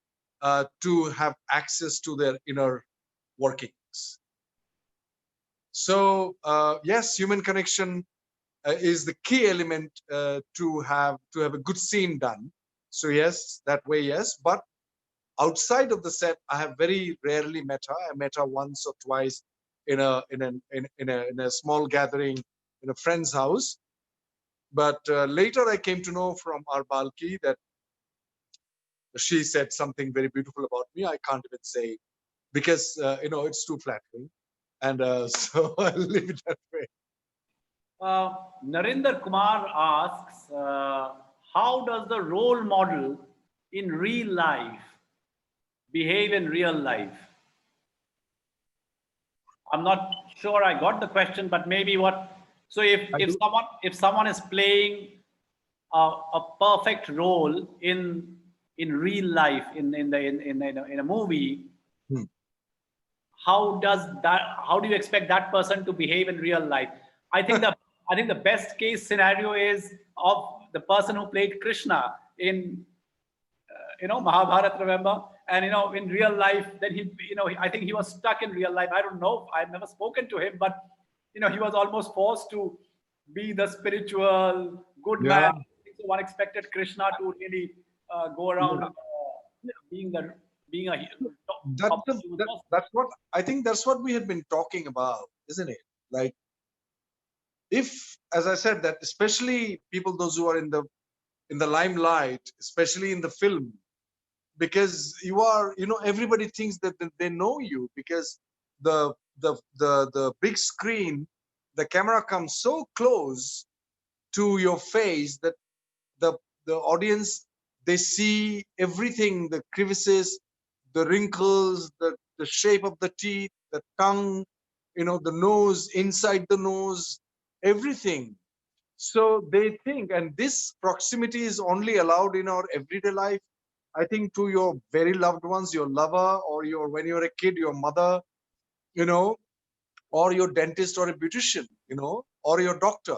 S3: to have access to their inner workings. So yes, human connection is the key element to have a good scene done. So yes, that way, yes. But outside of the set, I have very rarely met her. I met her once or twice in a small gathering in a friend's house. But later I came to know from our Balki that she said something very beautiful about me. I can't even say, because it's too flattering, and so I'll leave it that way.
S1: Narinder Kumar asks, how does the role model in real life behave in real life? I'm not sure I got the question, but maybe what. So if someone is playing a perfect role in real life in a movie, how do you expect that person to behave in real life? I think the best case scenario is of the person who played Krishna in Mahabharata, remember? And in real life, then I think he was stuck in real life. I don't know, I've never spoken to him, but he was almost forced to be the spiritual good man. So one expected Krishna to really go around being a
S3: that's what I think. That's what we had been talking about, isn't it? Like, if, as I said, that especially people, those who are in the limelight, especially in the film, because you are, everybody thinks that they know you, because the big screen, the camera comes so close to your face that the audience, they see everything, the crevices, the wrinkles, the shape of the teeth, the tongue, the nose, inside the nose, everything. So they think, and this proximity is only allowed in our everyday life, I think, to your very loved ones, your lover, or when you're a kid, your mother, or your dentist or a beautician, or your doctor.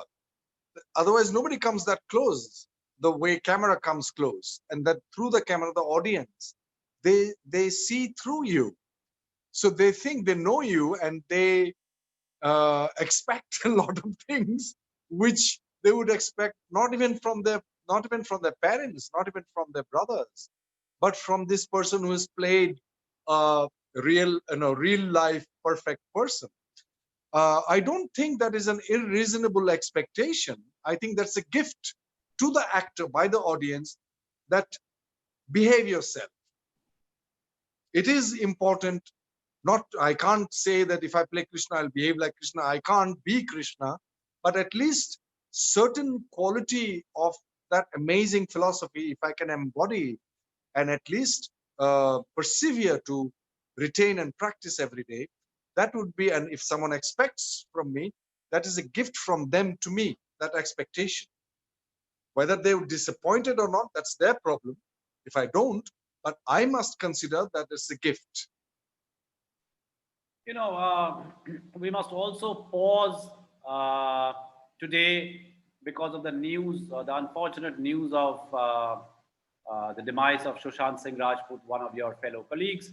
S3: Otherwise, nobody comes that close the way camera comes close, and that through the camera, the audience, they see through you. So they think they know you, and they expect a lot of things which they would expect not even from their parents, not even from their brothers, but from this person who has played a real life perfect person. I don't think that is an unreasonable expectation. I think that's a gift to the actor by the audience, that behave yourself. It is important. Not, I can't say that if I play Krishna, I'll behave like Krishna. I can't be Krishna, but at least certain quality of that amazing philosophy, if I can embody and at least persevere to retain and practice every day, that would be, and if someone expects from me, that is a gift from them to me, that expectation. Whether they were disappointed or not, that's their problem. If I don't, but I must consider that it's a gift.
S1: You know, we must also pause today because of the news, the unfortunate news of the demise of Sushant Singh Rajput, one of your fellow colleagues.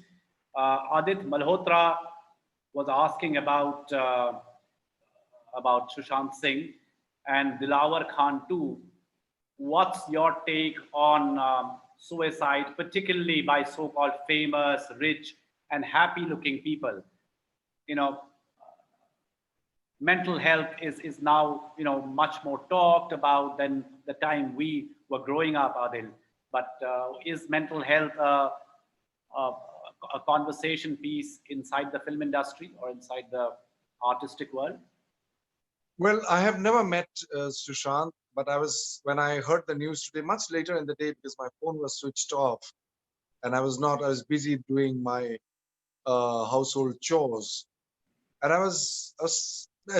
S1: Adit Malhotra was asking about Sushant Singh and Dilawar Khan too. What's your take on suicide, particularly by so-called famous, rich, and happy-looking people? You know, mental health is now, much more talked about than the time we were growing up, Adil. But is mental health a, a conversation piece inside the film industry or inside the artistic world?
S3: Well, I have never met Sushant, but when I heard the news today, much later in the day, because my phone was switched off and I was busy doing my household chores. And I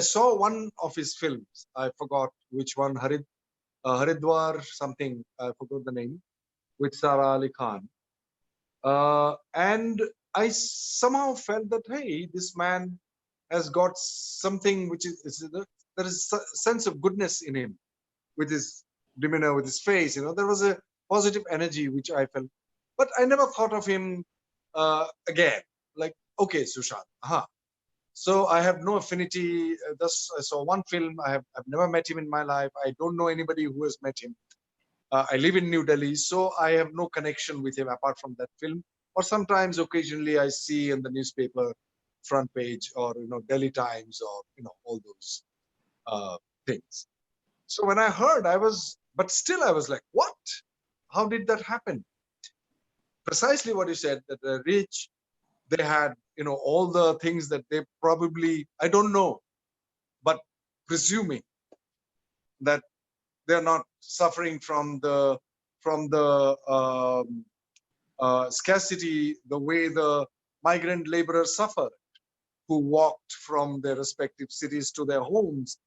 S3: saw one of his films. I forgot which one, Haridwar something, I forgot the name, with Sara Ali Khan. And I somehow felt that, hey, this man has got something which there is a sense of goodness in him, with his demeanor, with his face. There was a positive energy which I felt, but I never thought of him again. Like, okay, Sushant, so I have no affinity. Thus, I saw one film. I've never met him in my life. I don't know anybody who has met him. I live in New Delhi, so I have no connection with him apart from that film. Or sometimes, occasionally, I see in the newspaper front page, or Delhi Times, or all those things. So when I heard, but still I was like, what? How did that happen? Precisely what you said, that the rich, they had, all the things that they probably, I don't know, but presuming that they're not suffering from the scarcity the way the migrant laborers suffer, who walked from their respective cities to their homes,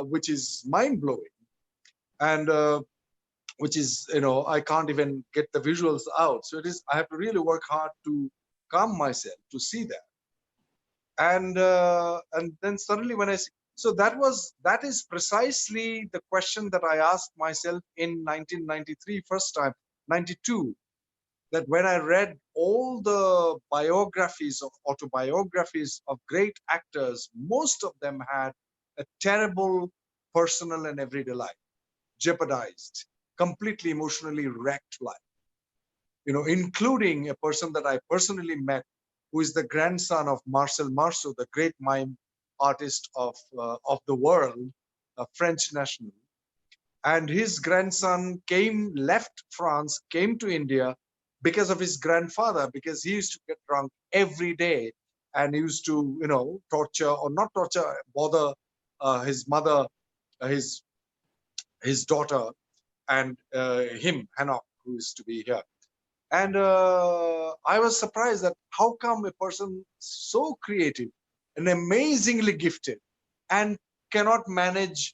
S3: which is mind-blowing. And which is, I can't even get the visuals out. So I have to really work hard to calm myself to see that. And then suddenly when I see, so that is precisely the question that I asked myself in 1993, first time, 92, that when I read all the autobiographies of great actors, most of them had a terrible personal and everyday life, jeopardized, completely emotionally wrecked life. Including a person that I personally met, who is the grandson of Marcel Marceau, the great mime artist of the world, a French national. And his grandson left France, came to India because of his grandfather, because he used to get drunk every day and he used to, torture, or not torture, bother his mother, his daughter, and him, Hanok, who used to be here. And I was surprised that how come a person so creative and amazingly gifted and cannot manage,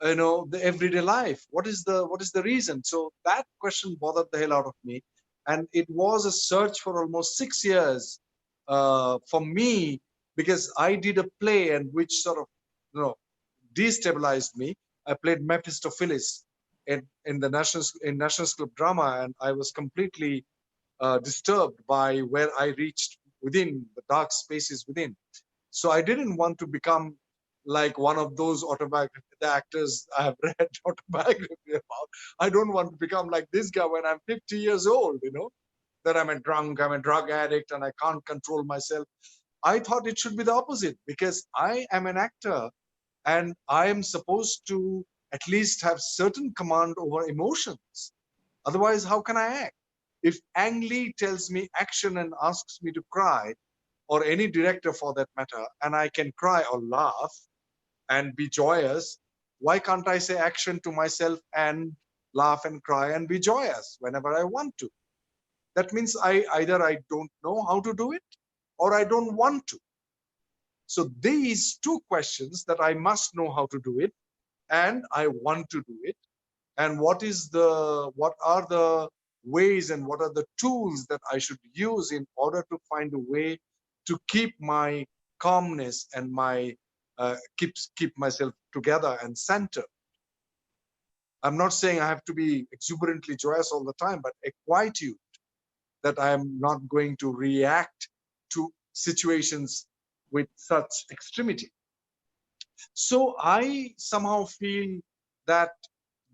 S3: the everyday life? What is the reason? So that question bothered the hell out of me, and it was a search for almost 6 years for me, because I did a play and which sort of, destabilized me. I played Mephistopheles in the National Club drama, and I was completely disturbed by where I reached within, the dark spaces within. So I didn't want to become like one of those the actors I have read autobiography about. I don't want to become like this guy when I'm 50 years old, that I'm a drunk, I'm a drug addict, and I can't control myself. I thought it should be the opposite, because I am an actor and I am supposed to at least have certain command over emotions. Otherwise, how can I act? If Ang Lee tells me action and asks me to cry, or any director for that matter, and I can cry or laugh and be joyous, why can't I say action to myself and laugh and cry and be joyous whenever I want to? That means either I don't know how to do it or I don't want to. So these two questions, that I must know how to do it and I want to do it, and what are the ways and what are the tools that I should use in order to find a way to keep my calmness and my keep myself together and centered. I'm not saying I have to be exuberantly joyous all the time, but a quietude, that I am not going to react to situations with such extremity. So I somehow feel that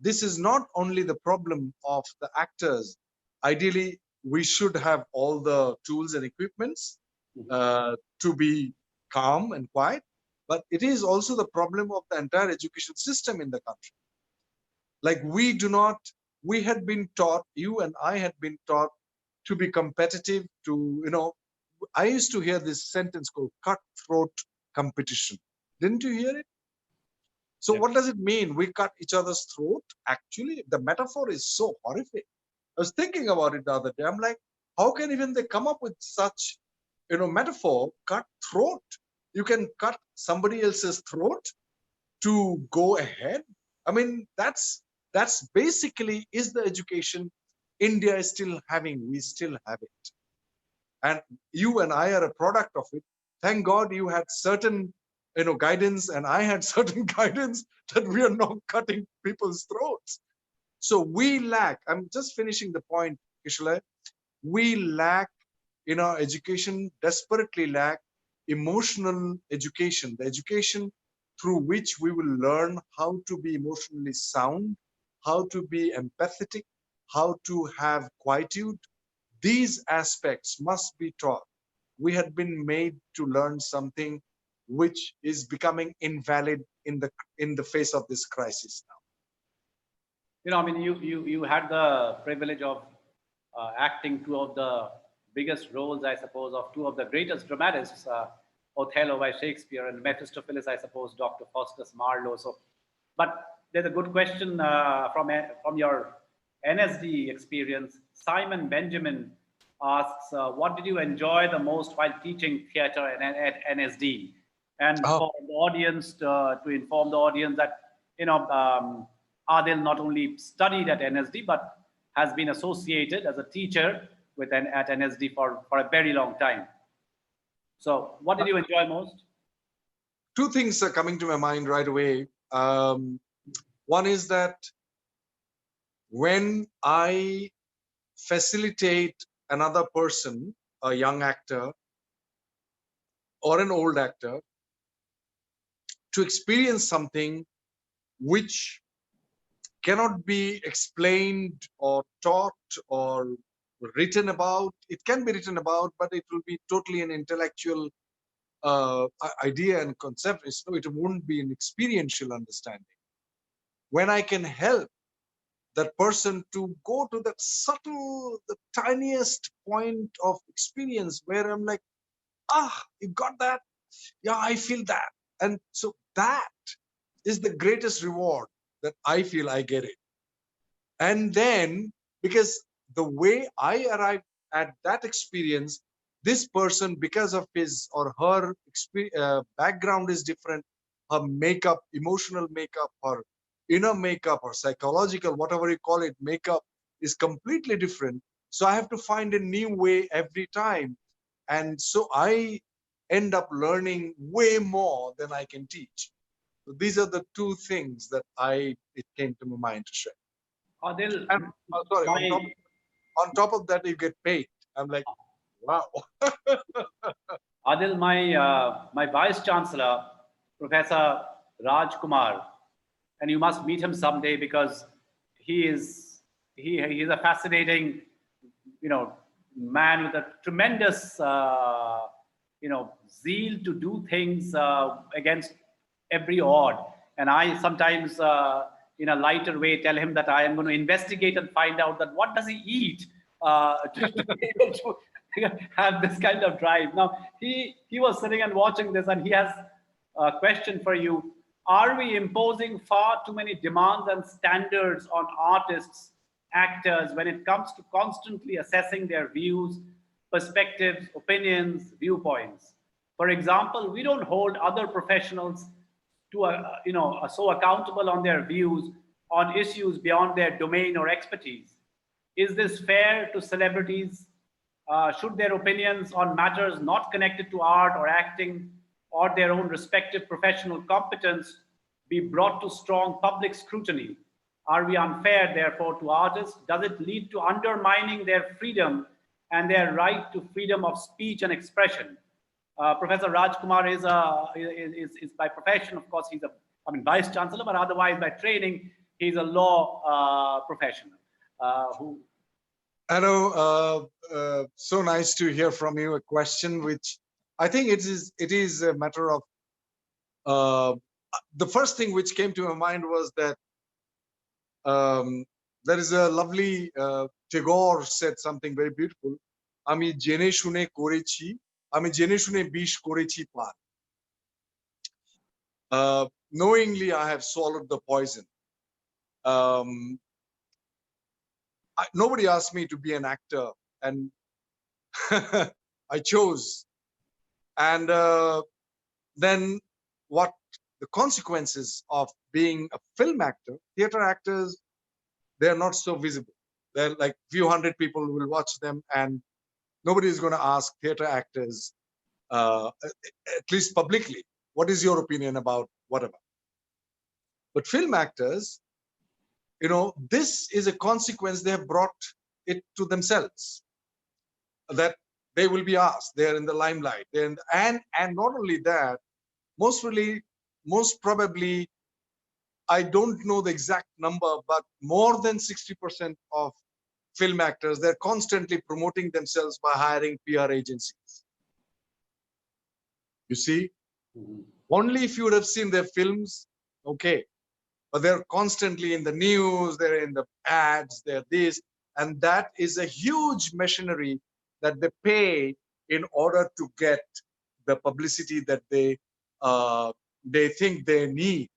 S3: this is not only the problem of the actors. Ideally, we should have all the tools and equipments to be calm and quiet, but it is also the problem of the entire education system in the country. Like we had been taught, you and I had been taught to be competitive, I used to hear this sentence called cutthroat competition. Didn't you hear it? So what does it mean? We cut each other's throat? Actually, the metaphor is so horrific. I was thinking about it the other day. I'm like, how can even they come up with such, metaphor, cut throat? You can cut somebody else's throat to go ahead. I mean, that's basically is the education India is still having. We still have it. And you and I are a product of it. Thank God you had certain guidance, and I had certain guidance, that we are not cutting people's throats. So we lack, I'm just finishing the point, Kishore, we lack in our education, desperately lack emotional education, the education through which we will learn how to be emotionally sound, how to be empathetic, how to have quietude. These aspects must be taught. We had been made to learn something which is becoming invalid in the face of this crisis now.
S1: I mean, you had the privilege of acting two of the biggest roles, I suppose, of two of the greatest dramatists, Othello by Shakespeare and Mephistopheles, I suppose, Dr. Faustus Marlowe. So, but there's a good question from your NSD experience. Simon Benjamin asks, "What did you enjoy the most while teaching theatre at NSD?" And
S3: Oh,
S1: for the audience to inform the audience that Adil not only studied at NSD but has been associated as a teacher at NSD for a very long time. So, what did you enjoy most?
S3: two things are coming to my mind right away. One is that when I facilitate another person, a young actor or an old actor, to experience something which cannot be explained or taught or written about. It can be written about, but it will be totally an intellectual idea and concept. It won't be an experiential understanding. When I can help that person to go to that subtle, the tiniest point of experience where I'm like, you got that? Yeah, I feel that. And so that is the greatest reward that I feel I get it. And then, because the way I arrived at that experience, this person, because of his or her background is different, her makeup, emotional makeup, her inner makeup, or psychological, whatever you call it, makeup is completely different. So I have to find a new way every time. And so I end up learning way more than I can teach. So these are the two things that it came to my mind to share.
S1: Adil,
S3: And sorry,
S1: my
S3: on top of that, you get paid. I'm like, Wow.
S1: Adil, my vice chancellor, Professor Raj Kumar, and you must meet him someday because he is he's a fascinating, man with a tremendous zeal to do things against every odd. And I sometimes, in a lighter way, tell him that I am going to investigate and find out that what does he eat to be able to have this kind of drive. Now, he was sitting and watching this, and he has a question for you. Are we imposing far too many demands and standards on artists, actors, when it comes to constantly assessing their views, perspectives, opinions, viewpoints? For example, we don't hold other professionals to are so accountable on their views on issues beyond their domain or expertise. Is this fair to celebrities? Should their opinions on matters not connected to art or acting or their own respective professional competence be brought to strong public scrutiny? Are we unfair, therefore, to artists? Does it lead to undermining their freedom and their right to freedom of speech and expression? Professor Raj Kumar is by profession, of course, he's vice chancellor, but otherwise by training, he's a law professional. Who
S3: Hello, so nice to hear from you. A question which I think it is a matter of the first thing which came to my mind was that there is a lovely Tagore said something very beautiful. আমি জেনে শুনে করেছি, আমি জেনে শুনে বিষ করেছি পান. Knowingly, I have swallowed the poison. Nobody asked me to be an actor, and I chose. And then what the consequences of being a film actor? Theater actors, they're not so visible. They're like few hundred people will watch them, and nobody is going to ask theater actors, at least publicly, what is your opinion about whatever. But film actors, this is a consequence. They have brought it to themselves, that they will be asked. They're in the limelight. And not only that, most probably, I don't know the exact number, but more than 60% of film actors, they're constantly promoting themselves by hiring PR agencies. You see, only if you would have seen their films, okay. But they're constantly in the news, they're in the ads, they're this, and that is a huge machinery that they pay in order to get the publicity that they think they need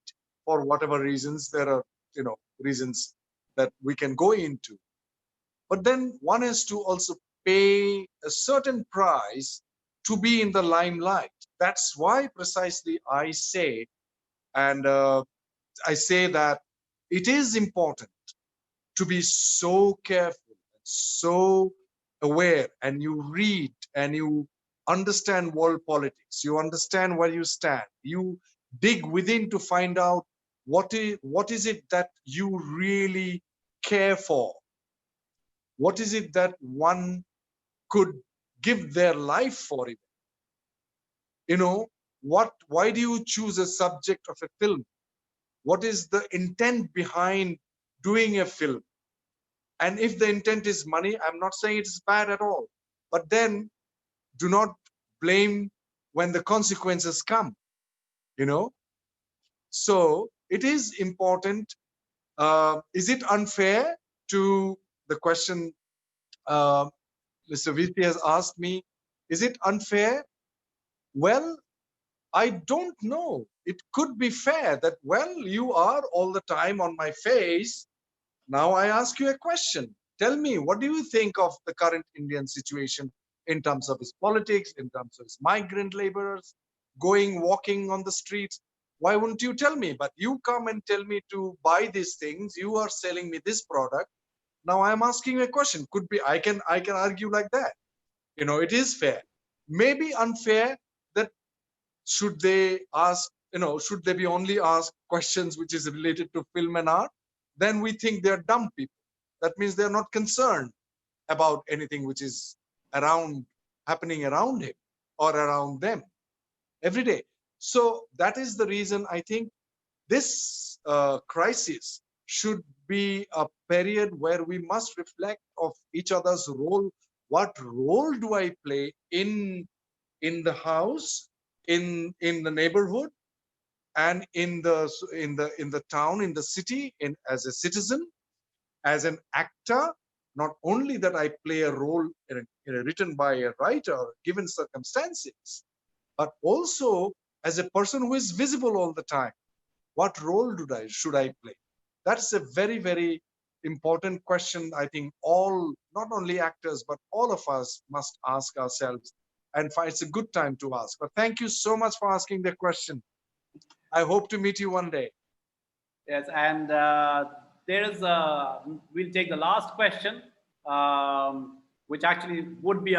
S3: for whatever reasons. There are reasons that we can go into, but then one has to also pay a certain price to be in the limelight. That's why precisely I say, and I say that it is important to be so careful, so aware, and you read and you understand world politics, you understand where you stand, you dig within to find out what is it that you really care for, what is it that one could give their life for it. Why do you choose a subject of a film? What is the intent behind doing a film? And if the intent is money, I'm not saying it's bad at all, but then do not blame when the consequences come. So it is important. Is it unfair? To the question Mr. VP has asked me, is it unfair? Well, I don't know. It could be fair that, well, you are all the time on my face. Now I ask you a question. Tell me, what do you think of the current Indian situation in terms of its politics, in terms of its migrant laborers walking on the streets? Why wouldn't you tell me? But you come and tell me to buy these things. You are selling me this product. Now I'm asking you a question. Could be, I can argue like that. It is fair. Maybe unfair that should they ask, should they be only asked questions which is related to film and art? Then we think they're dumb people. That means they're not concerned about anything which is around happening around him or around them every day. So that is the reason I think this crisis should be a period where we must reflect of each other's role. What role do I play in the house, in the neighborhood, and in the town, in the city, in as a citizen, as an actor? Not only that I play a role written by a writer given circumstances, but also as a person who is visible all the time. What role should I play? That's a very, very important question. I think all, not only actors, but all of us must ask ourselves. And it's a good time to ask. But thank you so much for asking the question. I hope to meet you one day.
S1: Yes, and there is we'll take the last question, which actually would be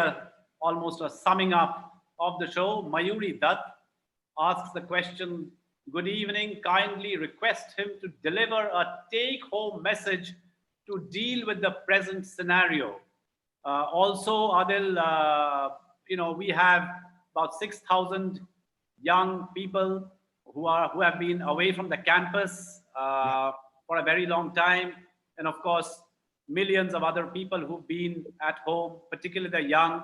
S1: almost a summing up of the show. Mayuri Dutt asks the question, good evening, kindly request him to deliver a take-home message to deal with the present scenario. Also, Adil, we have about 6,000 young people who have been away from the campus for a very long time, and of course, millions of other people who've been at home, particularly the young,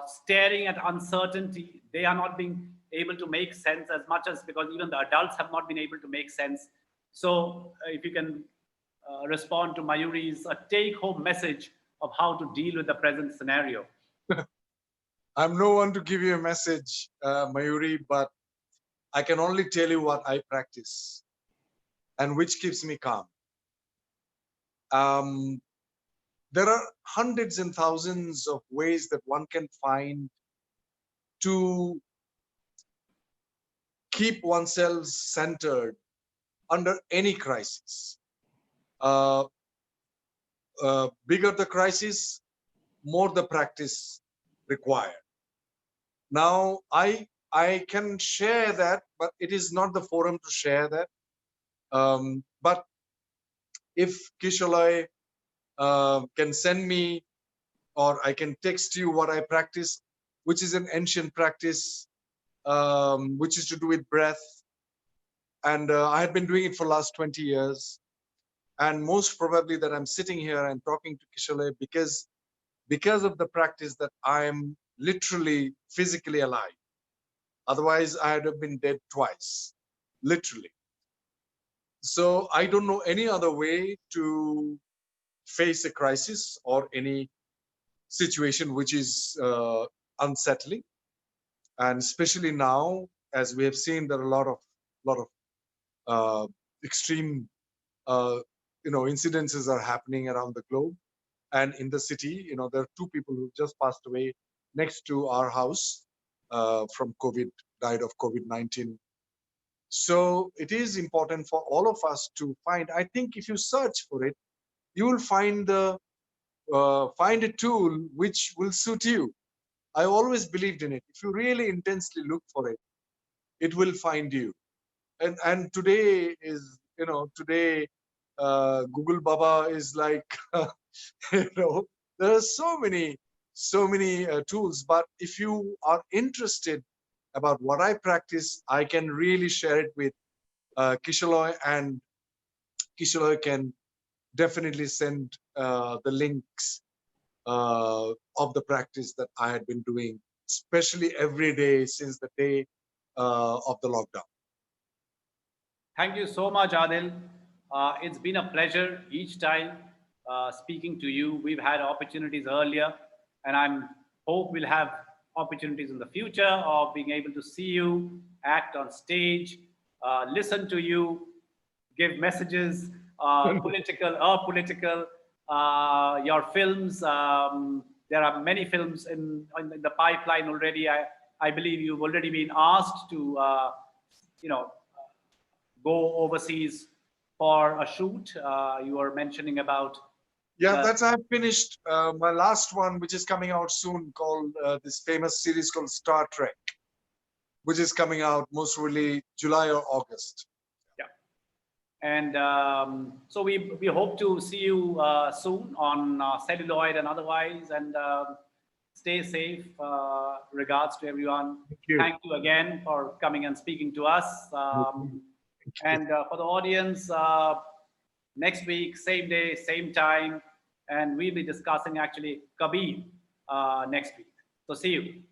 S1: staring at uncertainty. They are not being able to make sense as much as, because even the adults have not been able to make sense. So, if you can respond to Mayuri's take-home message of how to deal with the present scenario.
S3: I'm no one to give you a message, Mayuri, but I can only tell you what I practice and which keeps me calm. There are hundreds and thousands of ways that one can find to keep oneself centered under any crisis. Bigger the crisis, more the practice required. Now, I can share that, but it is not the forum to share that. But if Kishalai can send me, or I can text you what I practice, which is an ancient practice, which is to do with breath. And I had been doing it for the last 20 years. And most probably that I'm sitting here and talking to Kishalai because of the practice that I'm literally physically alive. Otherwise, I'd have been dead twice, literally. So I don't know any other way to face a crisis or any situation which is unsettling. And especially now, as we have seen, there are a lot of extreme, incidences are happening around the globe. And in the city, there are two people who just passed away next to our house from COVID, died of COVID-19. So it is important for all of us to find. I think if you search for it, you will find find a tool which will suit you. I always believed in it. If you really intensely look for it, it will find you. And today is, today Google Baba is like, there are so many tools. But if you are interested about what I practice, I can really share it with Kishaloy, and Kishaloy can definitely send the links of the practice that I had been doing, especially every day since the day of the lockdown.
S1: Thank you so much, Adil. It's been a pleasure each time speaking to you. We've had opportunities earlier, and I'm hope we'll have opportunities in the future of being able to see you act on stage, listen to you, give messages, political or political. Your films. There are many films in the pipeline already. I believe you've already been asked to, you know, go overseas for a shoot. You were mentioning about.
S3: Yeah, that's I finished my last one, which is coming out soon, called this famous series called Star Trek, which is coming out most probably July or August.
S1: Yeah, and so we hope to see you soon on celluloid and otherwise, and Stay safe. Regards to everyone.
S2: Thank you.
S1: Thank you again for coming and speaking to us. And for the audience, next week, same day, same time, and we'll be discussing actually Kabir next week. So see you.